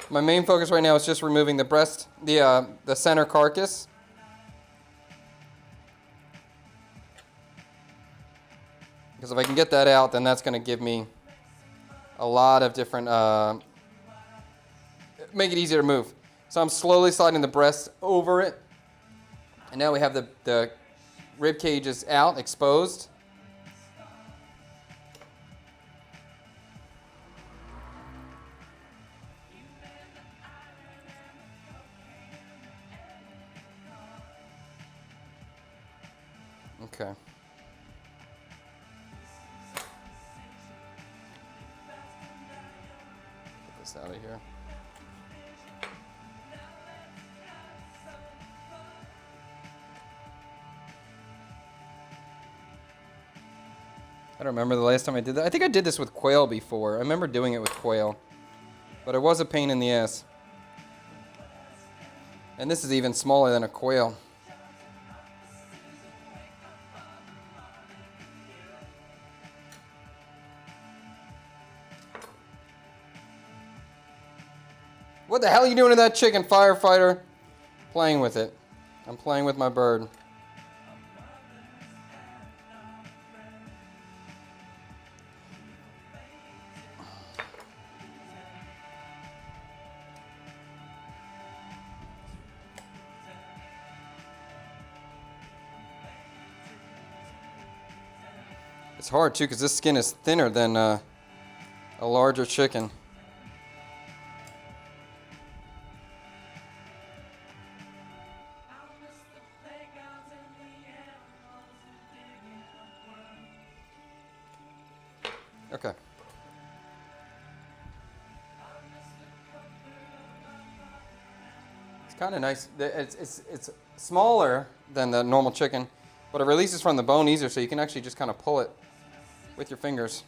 My main focus right now is just removing the breast, the center carcass. Because if I can get that out, then that's going to give me a lot of different, make it easier to move. So I'm slowly sliding the breast over it. And now we have the rib cages out, exposed. Okay. Get this out of here. I don't remember the last time I did that. I think I did this with quail before. I remember doing it with quail. But it was a pain in the ass. And this is even smaller than a quail. What the hell are you doing to that chicken, firefighter? Playing with it. I'm playing with my bird. It's hard too because this skin is thinner than a larger chicken. Okay. It's kind of nice. It's smaller than the normal chicken, but it releases from the bone easier, so you can actually just kind of pull it with your fingers.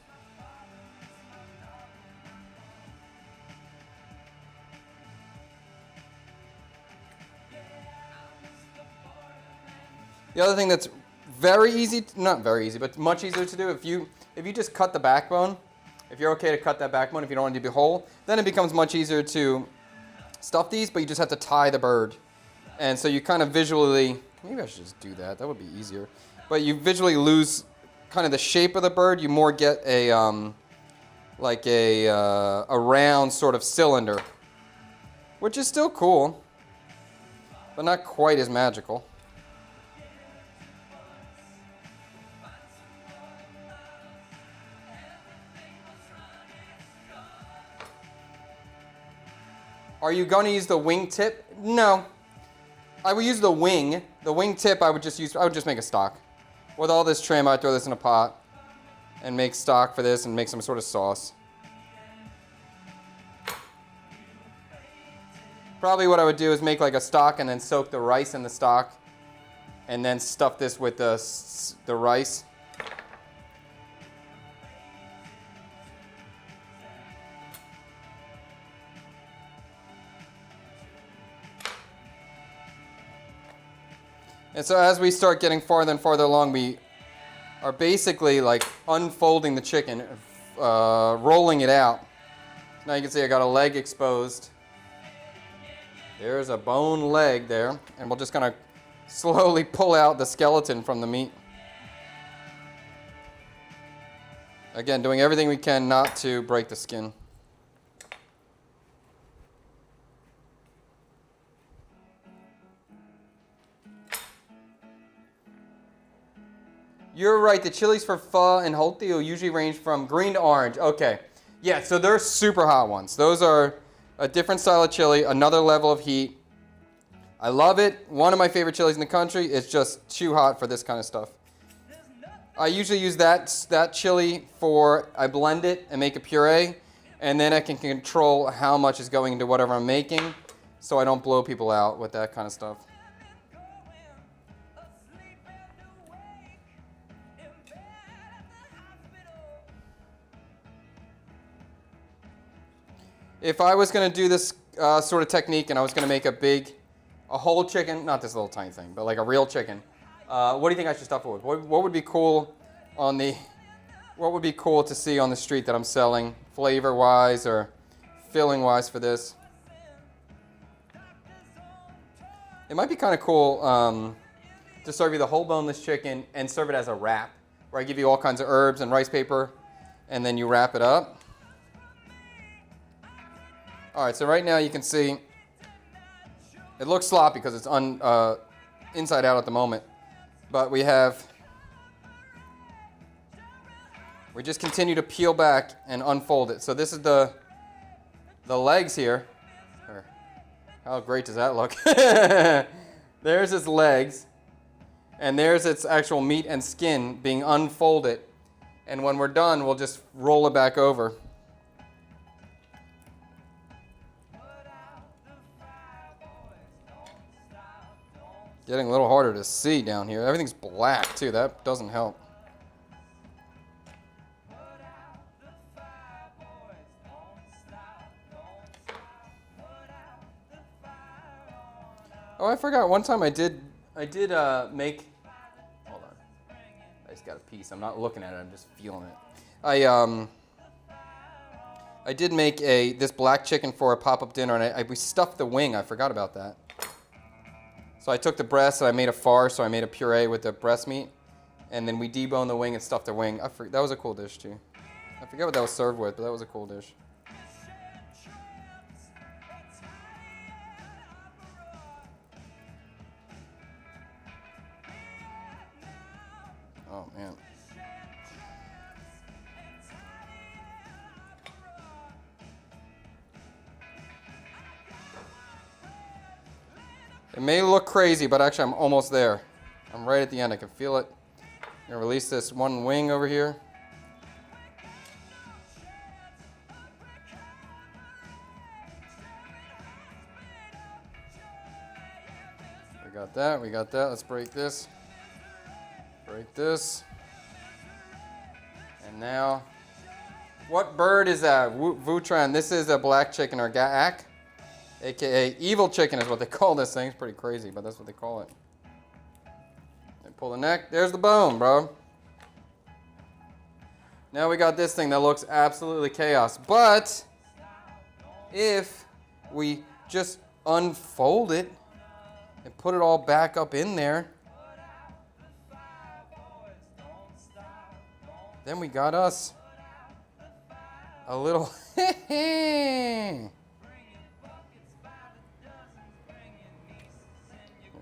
The other thing that's very easy, not very easy, but much easier to do, if you just cut the backbone, if you're okay to cut that backbone, if you don't want it to be whole, then it becomes much easier to stuff these, but you just have to tie the bird. And so you kind of visually, maybe I should just do that, that would be easier. But you visually lose kind of the shape of the bird. You more get a, like a round sort of cylinder, which is still cool, but not quite as magical. Are you going to use the wing tip? No. I would use the wing. The wing tip I would just make a stock. With all this trim, I'd throw this in a pot and make stock for this and make some sort of sauce. Probably what I would do is make like a stock and then soak the rice in the stock and then stuff this with the rice. And so as we start getting farther and farther along, we are basically like unfolding the chicken, rolling it out. Now you can see I got a leg exposed. There's a bone leg there, and we'll just kind of slowly pull out the skeleton from the meat. Again, doing everything we can not to break the skin. You're right, the chilies for pho and Holti will usually range from green to orange. Okay, yeah, so they're super hot ones. Those are a different style of chili, another level of heat. I love it. One of my favorite chilies in the country. It's just too hot for this kind of stuff. I usually use that chili I blend it and make a puree, and then I can control how much is going into whatever I'm making, so I don't blow people out with that kind of stuff. If I was going to do this sort of technique and I was going to make a whole chicken, not this little tiny thing, but like a real chicken, what do you think I should stuff it with? What would be cool what would be cool to see on the street that I'm selling, flavor-wise or filling-wise for this? It might be kind of cool to serve you the whole boneless chicken and serve it as a wrap. where I give you all kinds of herbs and rice paper, and then you wrap it up. All right, so right now you can see it looks sloppy because it's inside out at the moment, but we just continue to peel back and unfold it. So this is the legs here. How great does that look? There's its legs, and there's its actual meat and skin being unfolded. And when we're done, we'll just roll it back over. Getting a little harder to see down here. Everything's black too. That doesn't help. Oh, I forgot. One time I did make. Hold on. I just got a piece. I'm not looking at it. I'm just feeling it. I did make this black chicken for a pop-up dinner, and we stuffed the wing. I forgot about that. So I took the breast and I made a farce. So I made a puree with the breast meat, and then we deboned the wing and stuffed the wing. That was a cool dish too. I forget what that was served with, but that was a cool dish. Oh man. It may look crazy, but actually I'm almost there. I'm right at the end. I can feel it. I'm gonna release this one wing over here. We got that. We got that. Let's break this. Break this. And now, what bird is that? Vutran. This is a black chicken, or gaak, aka evil chicken is what they call this thing. It's pretty crazy, but that's what they call it. And pull the neck. There's the bone, bro. Now we got this thing that looks absolutely chaos. But if we just unfold it and put it all back up in there, then we got us a little.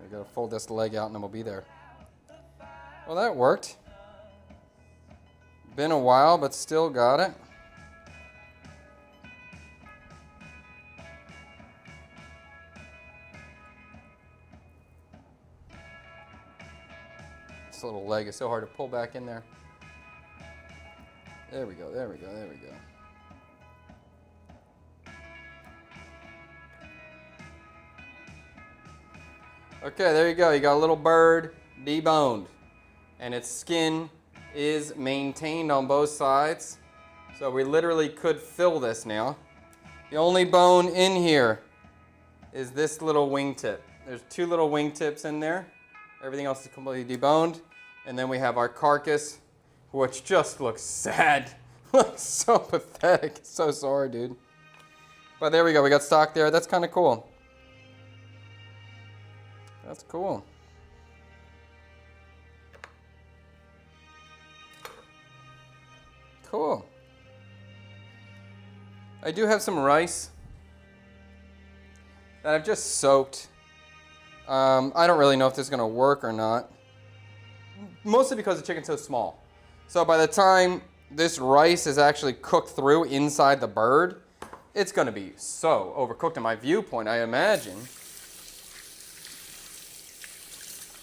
We gotta fold this leg out and then we'll be there. Well, that worked. Been a while, but still got it. This little leg is so hard to pull back in there. There we go, there we go, there we go. Okay, there you go. You got a little bird deboned, and its skin is maintained on both sides. So we literally could fill this now. The only bone in here is this little wingtip. There's two little wingtips in there. Everything else is completely deboned. And then we have our carcass, which just looks sad. Looks so pathetic. So sorry, dude. But there we go. We got stock there. That's kind of cool. That's cool. Cool. I do have some rice that I've just soaked. I don't really know if this is going to work or not. Mostly because the chicken's so small. So by the time this rice is actually cooked through inside the bird, it's going to be so overcooked in my viewpoint, I imagine.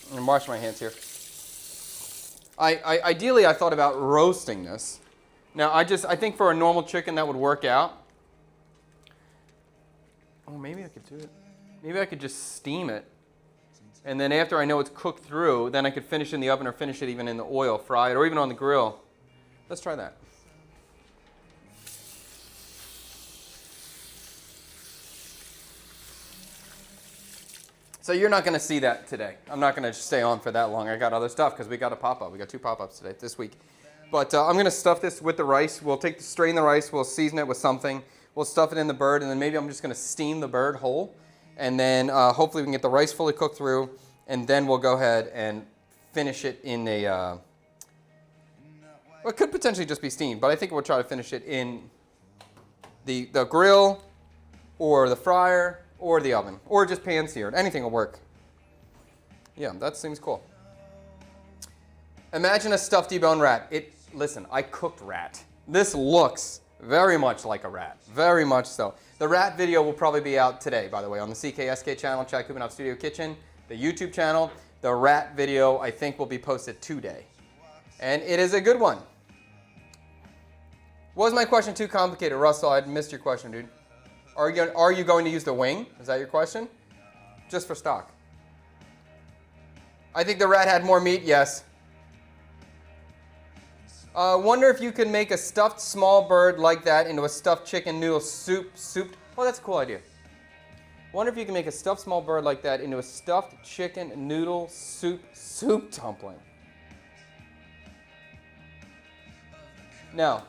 I'm gonna wash my hands here. Ideally, I thought about roasting this. Now, I think for a normal chicken that would work out. Oh, maybe I could do it. Maybe I could just steam it. And then after I know it's cooked through, then I could finish it in the oven or finish it even in the oil, fry it, or even on the grill. Let's try that. So you're not going to see that today. I'm not going to stay on for that long. I got other stuff because we got a pop-up. We got 2 pop-ups today, this week. But I'm going to stuff this with the rice. We'll strain the rice. We'll season it with something. We'll stuff it in the bird, and then maybe I'm just going to steam the bird whole. And then hopefully we can get the rice fully cooked through, and then we'll go ahead and finish it in a Well, it could potentially just be steamed, but I think we'll try to finish it in the grill or the fryer or the oven or just pan seared. Anything will work. Yeah, that seems cool. Imagine a stuffed deboned rat. Listen, I cooked rat. This looks very much like a rat. Very much so. The rat video will probably be out today, by the way, on the CKSK channel, Chad Kubanov Studio Kitchen, the YouTube channel. The rat video, I think, will be posted today. And it is a good one. Was my question too complicated? Russell, I missed your question, dude. Are you going to use the wing? Is that your question? Just for stock. I think the rat had more meat, yes. Wonder if you could make a stuffed small bird like that into a stuffed chicken noodle soup. Oh, that's a cool idea. Wonder if you can make a stuffed small bird like that into a stuffed chicken noodle soup dumpling. Now,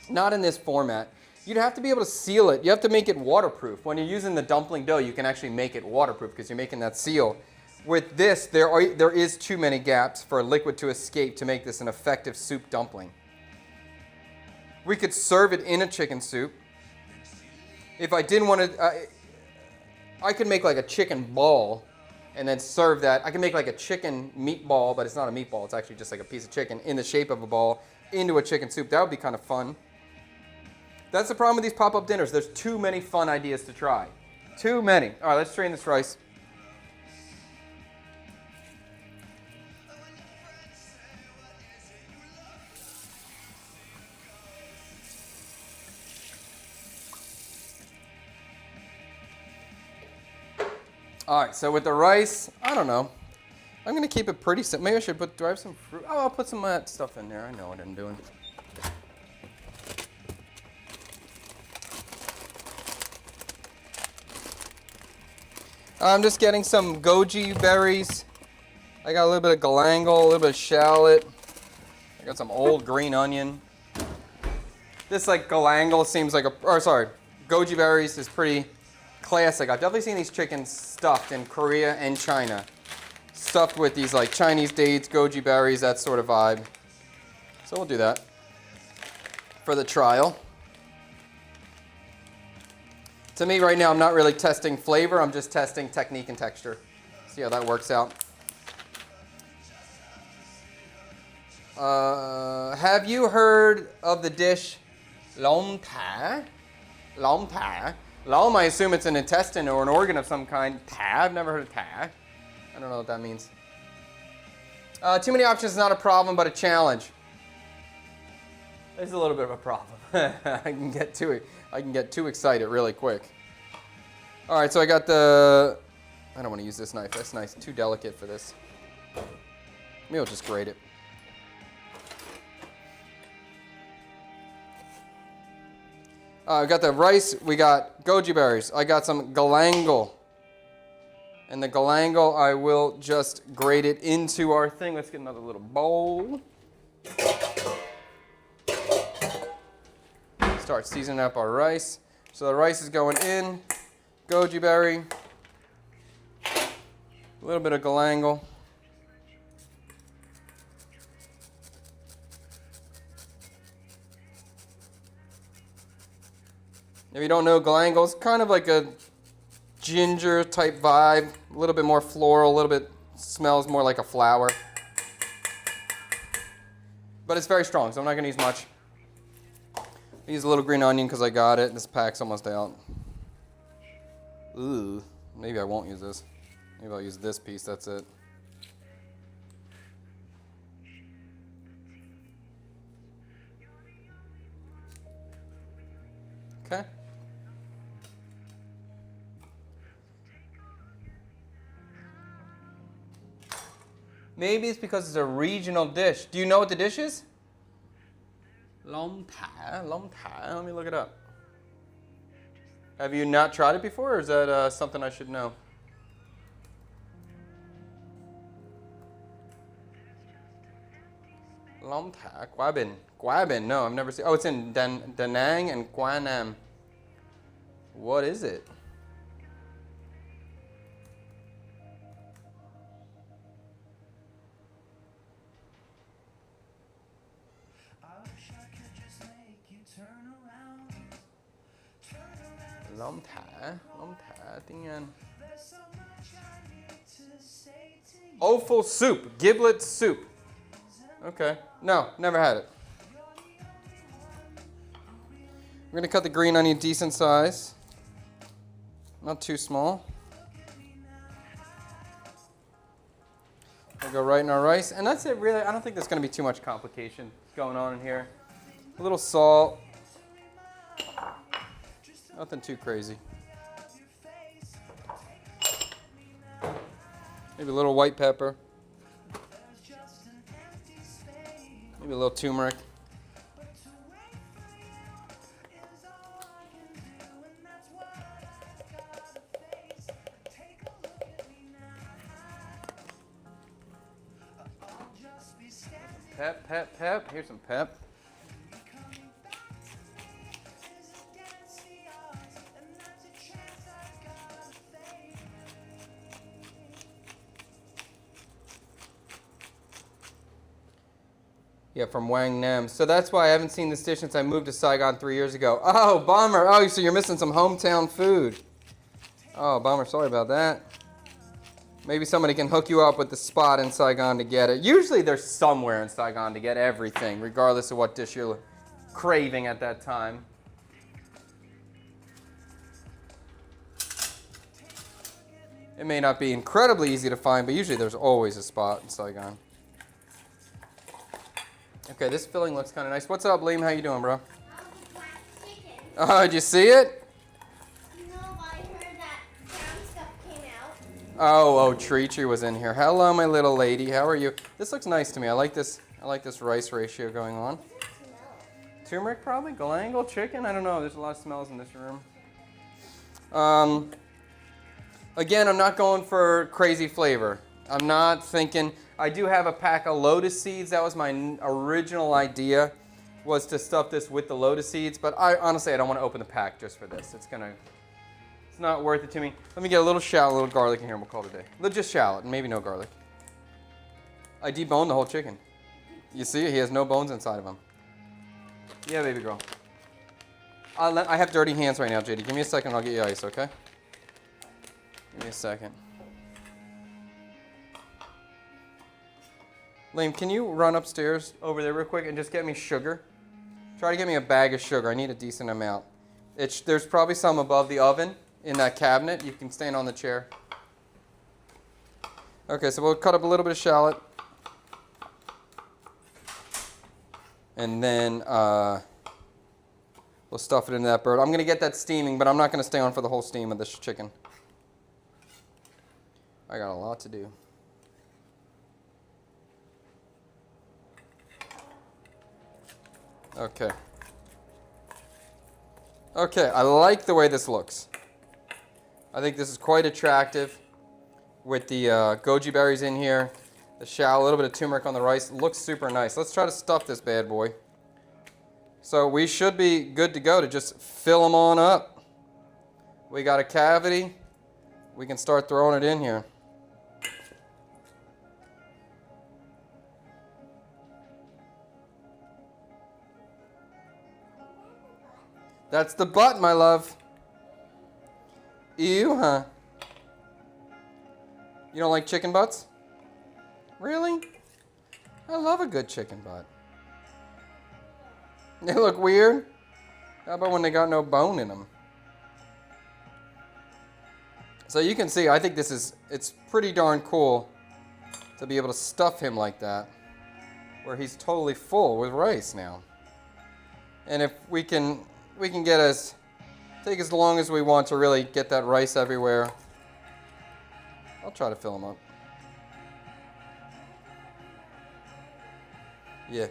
not in this format. You'd have to be able to seal it. You have to make it waterproof. When you're using the dumpling dough, you can actually make it waterproof because you're making that seal. With this, there is too many gaps for liquid to escape to make this an effective soup dumpling. We could serve it in a chicken soup. If I didn't want to, I could make like a chicken ball and then serve that. I can make like a chicken meatball, but it's not a meatball. It's actually just like a piece of chicken in the shape of a ball into a chicken soup. That would be kind of fun. That's the problem with these pop-up dinners. There's too many fun ideas to try. Too many. All right, let's strain this rice. All right, so with the rice, I don't know. I'm going to keep it pretty simple. Maybe I should do I have some fruit? Oh, I'll put some of that stuff in there. I know what I'm doing. I'm just getting some goji berries. I got a little bit of galangal, a little bit of shallot. I got some old green onion. This like galangal seems like goji berries is pretty classic. I've definitely seen these chickens stuffed in Korea and China. Stuffed with these like Chinese dates, goji berries, that sort of vibe. So we'll do that for the trial. To me right now, I'm not really testing flavor. I'm just testing technique and texture. See how that works out. Have you heard of the dish lom ta? Lom ta. Lom, I assume it's an intestine or an organ of some kind. Ta, I've never heard of ta. I don't know what that means. Too many options is not a problem, but a challenge. It's a little bit of a problem. I can get too excited really quick. All right, so I got the. I don't want to use this knife. That's nice. Too delicate for this. Maybe I'll just grate it. We got the rice. We got goji berries. I got some galangal. And the galangal, I will just grate it into our thing. Let's get another little bowl. Start seasoning up our rice. So the rice is going in. Goji berry. A little bit of galangal. If you don't know, galangal is kind of like a ginger type vibe, a little bit more floral, a little bit smells more like a flower. But it's very strong, so I'm not going to use much. I use a little green onion because I got it. This pack's almost out. Ooh, maybe I won't use this. Maybe I'll use this piece, that's it. Okay. Maybe it's because it's a regional dish. Do you know what the dish is? Lom ta. Let me look it up. Have you not tried it before, or is that something I should know? Lom ta. Guabin. No, I've never seen. Oh, it's in Da Nang and Guanam. What is it? Turn around, turn around. Lom thả tiếng Anh. There's so much I need to say to you. Offal soup, giblet soup. Okay, no, never had it. We're gonna cut the green onion decent size, not too small. We'll go right in our rice, and that's it really. I don't think there's gonna be too much complication going on in here. A little salt, nothing too crazy. Maybe a little white pepper. Maybe a little turmeric. Pep, pep, pep. Here's some pep. Yeah, from Wang Nam. So that's why I haven't seen this dish since I moved to Saigon 3 years ago. Oh, bummer. Oh, so you're missing some hometown food. Oh, bummer. Sorry about that. Maybe somebody can hook you up with the spot in Saigon to get it. Usually there's somewhere in Saigon to get everything, regardless of what dish you're craving at that time. It may not be incredibly easy to find, but usually there's always a spot in Saigon. Okay, this filling looks kind of nice. What's up, Liam? How you doing, bro? Chicken. Oh, did you see it? No, I heard that brown stuff came out. Oh, Treacher was in here. Hello, my little lady. How are you? This looks nice to me. I like this rice ratio going on. What does it smell? Turmeric, probably. Galangal, chicken. I don't know. There's a lot of smells in this room. Again, I'm not going for crazy flavor. I'm not thinking. I do have a pack of lotus seeds. That was my original idea, was to stuff this with the lotus seeds. But honestly, I don't want to open the pack just for this. It's not worth it to me. Let me get a little shallot, a little garlic in here, and we'll call it a day. Just shallot, and maybe no garlic. I deboned the whole chicken. You see, he has no bones inside of him. Yeah, baby girl. I have dirty hands right now, JD. Give me a second, and I'll get you ice, okay? Give me a second. Liam, can you run upstairs over there real quick and just get me sugar? Try to get me a bag of sugar. I need a decent amount. There's probably some above the oven in that cabinet. You can stand on the chair. Okay, so we'll cut up a little bit of shallot. And then we'll stuff it into that bird. I'm going to get that steaming, but I'm not going to stay on for the whole steam of this chicken. I got a lot to do. Okay. Okay, I like the way this looks. I think this is quite attractive with the goji berries in here, the shallot, a little bit of turmeric on the rice. It looks super nice. Let's try to stuff this bad boy. So we should be good to go to just fill them on up. We got a cavity. We can start throwing it in here. That's the butt, my love. Ew, huh? You don't like chicken butts? Really? I love a good chicken butt. They look weird. How about when they got no bone in them? So you can see, I think it's pretty darn cool to be able to stuff him like that, where he's totally full with rice now. And if we can take as long as we want to really get that rice everywhere. I'll try to fill him up. Yeah.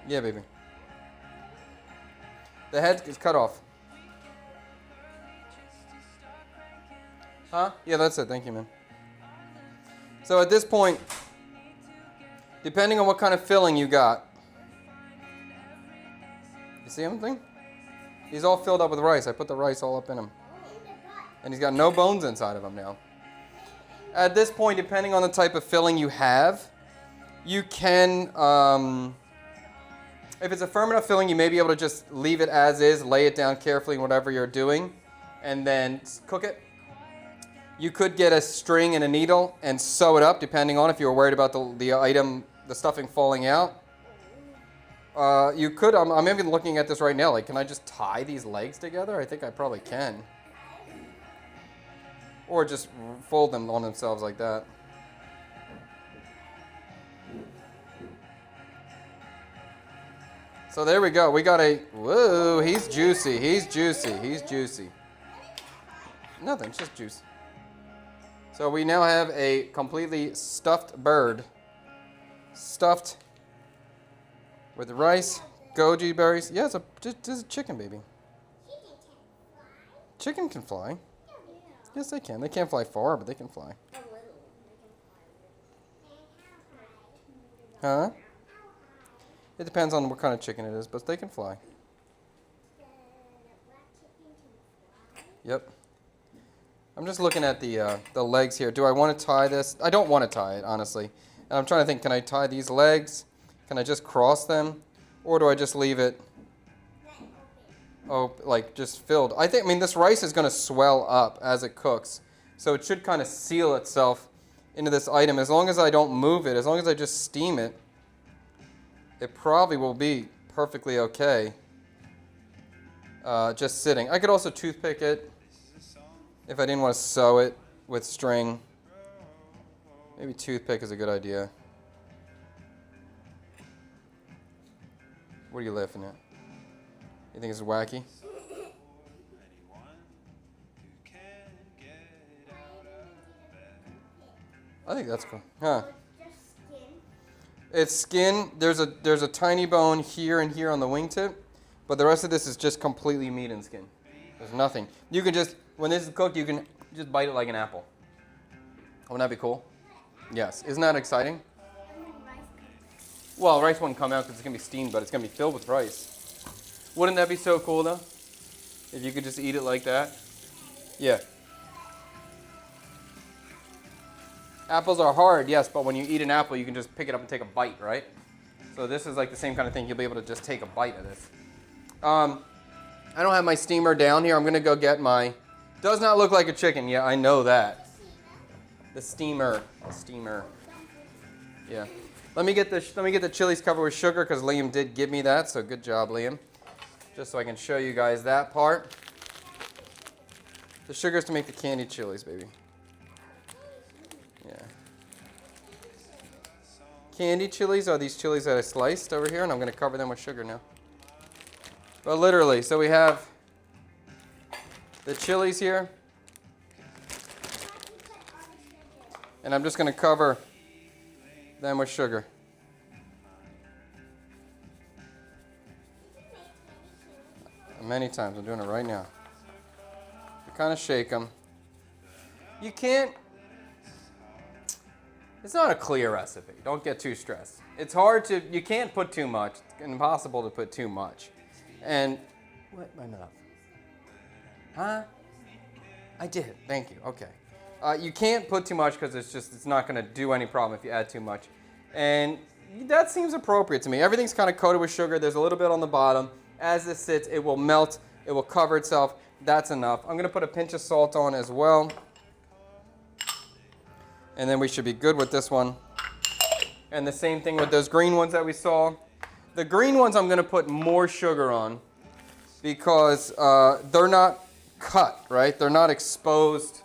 Yeah, baby. The head is cut off. Huh? Yeah, that's it. Thank you, man. So at this point, depending on what kind of filling you got, you see anything? He's all filled up with rice. I put the rice all up in him. And he's got no bones inside of him now. At this point, depending on the type of filling you have, you can, if it's a firm enough filling, you may be able to just leave it as is, lay it down carefully in whatever you're doing, and then cook it. You could get a string and a needle and sew it up, depending on if you're worried about the stuffing falling out. You could, I'm even looking at this right now, like, can I just tie these legs together? I think I probably can. Or just fold them on themselves like that. So there we go. We got a, whoa, he's juicy. He's juicy. He's juicy. Nothing, it's just juice. So we now have a completely stuffed bird. Stuffed with rice, goji berries. Yeah, it's a chicken, baby. Chicken can fly. Yes, they can. They can't fly far, but they can fly. Huh? It depends on what kind of chicken it is, but they can fly. Yep. I'm just looking at the legs here. Do I want to tie this? I don't want to tie it, honestly. And I'm trying to think, can I tie these legs? Can I just cross them? Or do I just leave it, like just filled? I mean, this rice is going to swell up as it cooks. So it should kind of seal itself into this item. As long as I don't move it, as long as I just steam it, it probably will be perfectly okay. Just sitting. I could also toothpick it if I didn't want to sew it with string. Maybe toothpick is a good idea. What are you laughing at? You think it's wacky? I think that's cool. Huh. It's skin. There's a tiny bone here and here on the wingtip, but the rest of this is just completely meat and skin. There's nothing. You can just, when this is cooked, you can just bite it like an apple. Wouldn't that be cool? Yes. Isn't that exciting? Well, rice won't come out because it's going to be steamed, but it's going to be filled with rice. Wouldn't that be so cool, though? If you could just eat it like that? Yeah. Apples are hard, yes, but when you eat an apple, you can just pick it up and take a bite, right? So this is like the same kind of thing. You'll be able to just take a bite of this. I don't have my steamer down here. I'm going to go get my... Does not look like a chicken. Yeah, I know that. The steamer. The steamer. Yeah. Let me get the chilies covered with sugar because Liam did give me that, so good job, Liam. Just so I can show you guys that part. The sugar's to make the candied chilies, baby. Yeah. Candied chilies are these chilies that I sliced over here, and I'm going to cover them with sugar now. But literally, so we have the chilies here. And I'm just going to cover them with sugar. Many times. I'm doing it right now. You kind of shake them. You can't... It's not a clear recipe. Don't get too stressed. It's hard to... You can't put too much. It's impossible to put too much. And... What? Enough. Huh? I did. Thank you. Okay. You can't put too much because it's not going to do any problem if you add too much. And that seems appropriate to me. Everything's kind of coated with sugar. There's a little bit on the bottom. As this sits, it will melt. It will cover itself. That's enough. I'm going to put a pinch of salt on as well. And then we should be good with this one. And the same thing with those green ones that we saw. The green ones I'm going to put more sugar on because they're not cut, right? They're not exposed.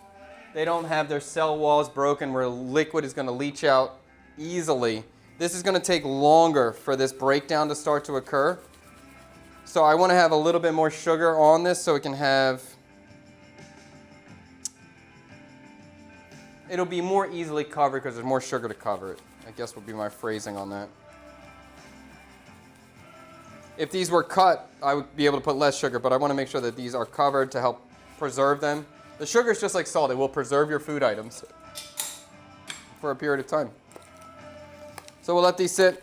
They don't have their cell walls broken where liquid is going to leach out easily. This is going to take longer for this breakdown to start to occur. So I want to have a little bit more sugar on this so it can have... It'll be more easily covered because there's more sugar to cover it. I guess would be my phrasing on that. If these were cut, I would be able to put less sugar, but I want to make sure that these are covered to help preserve them. The sugar is just like salt. It will preserve your food items for a period of time. So we'll let these sit.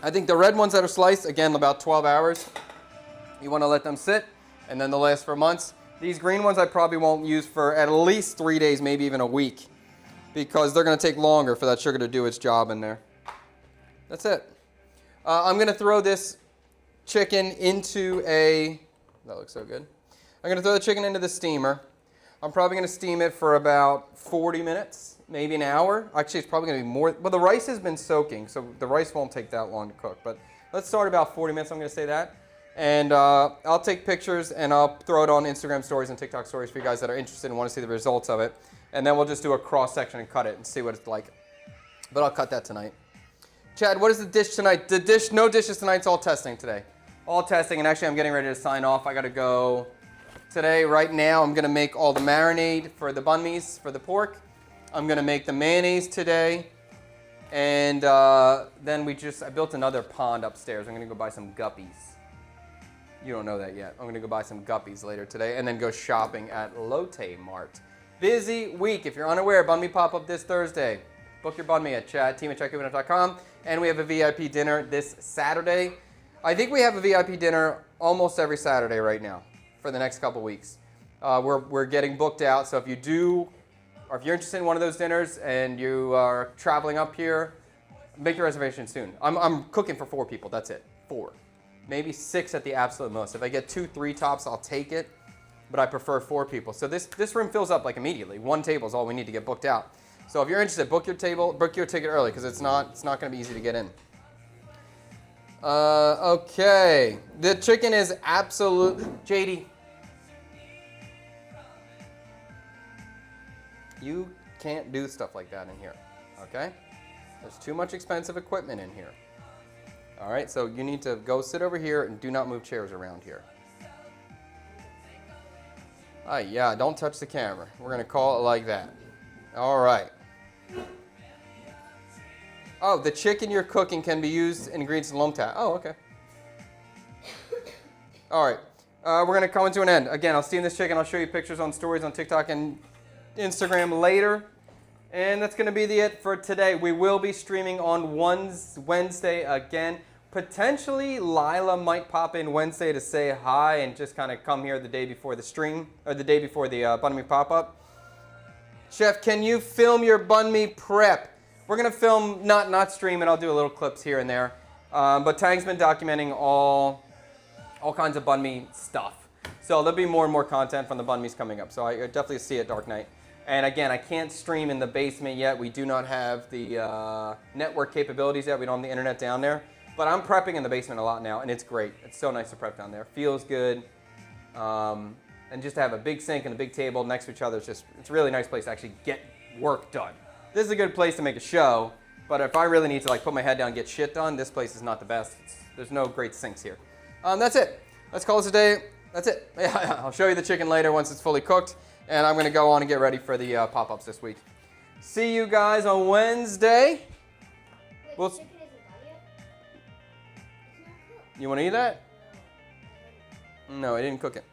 I think the red ones that are sliced, again, about 12 hours. You want to let them sit, and then they'll last for months. These green ones I probably won't use for at least 3 days, maybe even a week. because they're going to take longer for that sugar to do its job in there. That's it. I'm going to throw this chicken into that looks so good. I'm going to throw the chicken into the steamer. I'm probably going to steam it for about 40 minutes, maybe an hour. Actually, it's probably going to be more. Well, the rice has been soaking, so the rice won't take that long to cook. But let's start about 40 minutes, I'm going to say that. And I'll take pictures and I'll throw it on Instagram stories and TikTok stories for you guys that are interested and want to see the results of it. And then we'll just do a cross section and cut it and see what it's like. But I'll cut that tonight. Chad, what is the dish tonight? The dish, no dishes tonight. It's all testing today. All testing. And actually, I'm getting ready to sign off. I got to go today. Right now, I'm going to make all the marinade for the banh mi's for the pork. I'm going to make the mayonnaise today. And then I built another pond upstairs. I'm going to go buy some guppies. You don't know that yet. I'm going to go buy some guppies later today and then go shopping at Lotte Mart. Busy week. If you're unaware, Banh Mi pop-up this Thursday. Book your banh mi at team@checkyourwinner.com. And we have a VIP dinner this Saturday. I think we have a VIP dinner almost every Saturday right now for the next couple weeks. We're getting booked out. So if you're interested in one of those dinners and you are traveling up here, make your reservation soon. I'm cooking for 4 people. That's it. 4. Maybe 6 at the absolute most. If I get 2, 3 tops, I'll take it. But I prefer 4 people. So this room fills up like immediately. 1 table is all we need to get booked out. So if you're interested, book your ticket early because it's not going to be easy to get in. Okay. The chicken is absolute. JD. You can't do stuff like that in here. Okay? There's too much expensive equipment in here. All right, so you need to go sit over here and do not move chairs around here. Yeah, don't touch the camera. We're going to call it like that. All right. Oh, the chicken you're cooking can be used in ingredients in lomtat. Oh, okay. All right. We're going to come to an end. Again, I'll steam this chicken. I'll show you pictures on stories on TikTok and Instagram later. And that's going to be it for today. We will be streaming on Wednesday again. Potentially, Lila might pop in Wednesday to say hi and just kind of come here the day before the stream, or the day before the banh mi pop-up. Chef, can you film your banh mi prep? We're going to film, not stream it. I'll do a little clips here and there. But Tang's been documenting all kinds of banh mi stuff. So there'll be more and more content from the banh mi's coming up. So I definitely see it Dark Night. And again, I can't stream in the basement yet. We do not have the network capabilities yet. We don't have the internet down there. But I'm prepping in the basement a lot now, and it's great. It's so nice to prep down there. Feels good. And just to have a big sink and a big table next to each other, it's a really nice place to actually get work done. This is a good place to make a show, but if I really need to put my head down and get shit done, this place is not the best. There's no great sinks here. That's it. Let's call this a day. That's it. Yeah, I'll show you the chicken later once it's fully cooked, and I'm going to go on and get ready for the pop-ups this week. See you guys on Wednesday. Wait, the chicken isn't done yet? It's not cooked. You want to eat that? No, I didn't cook it.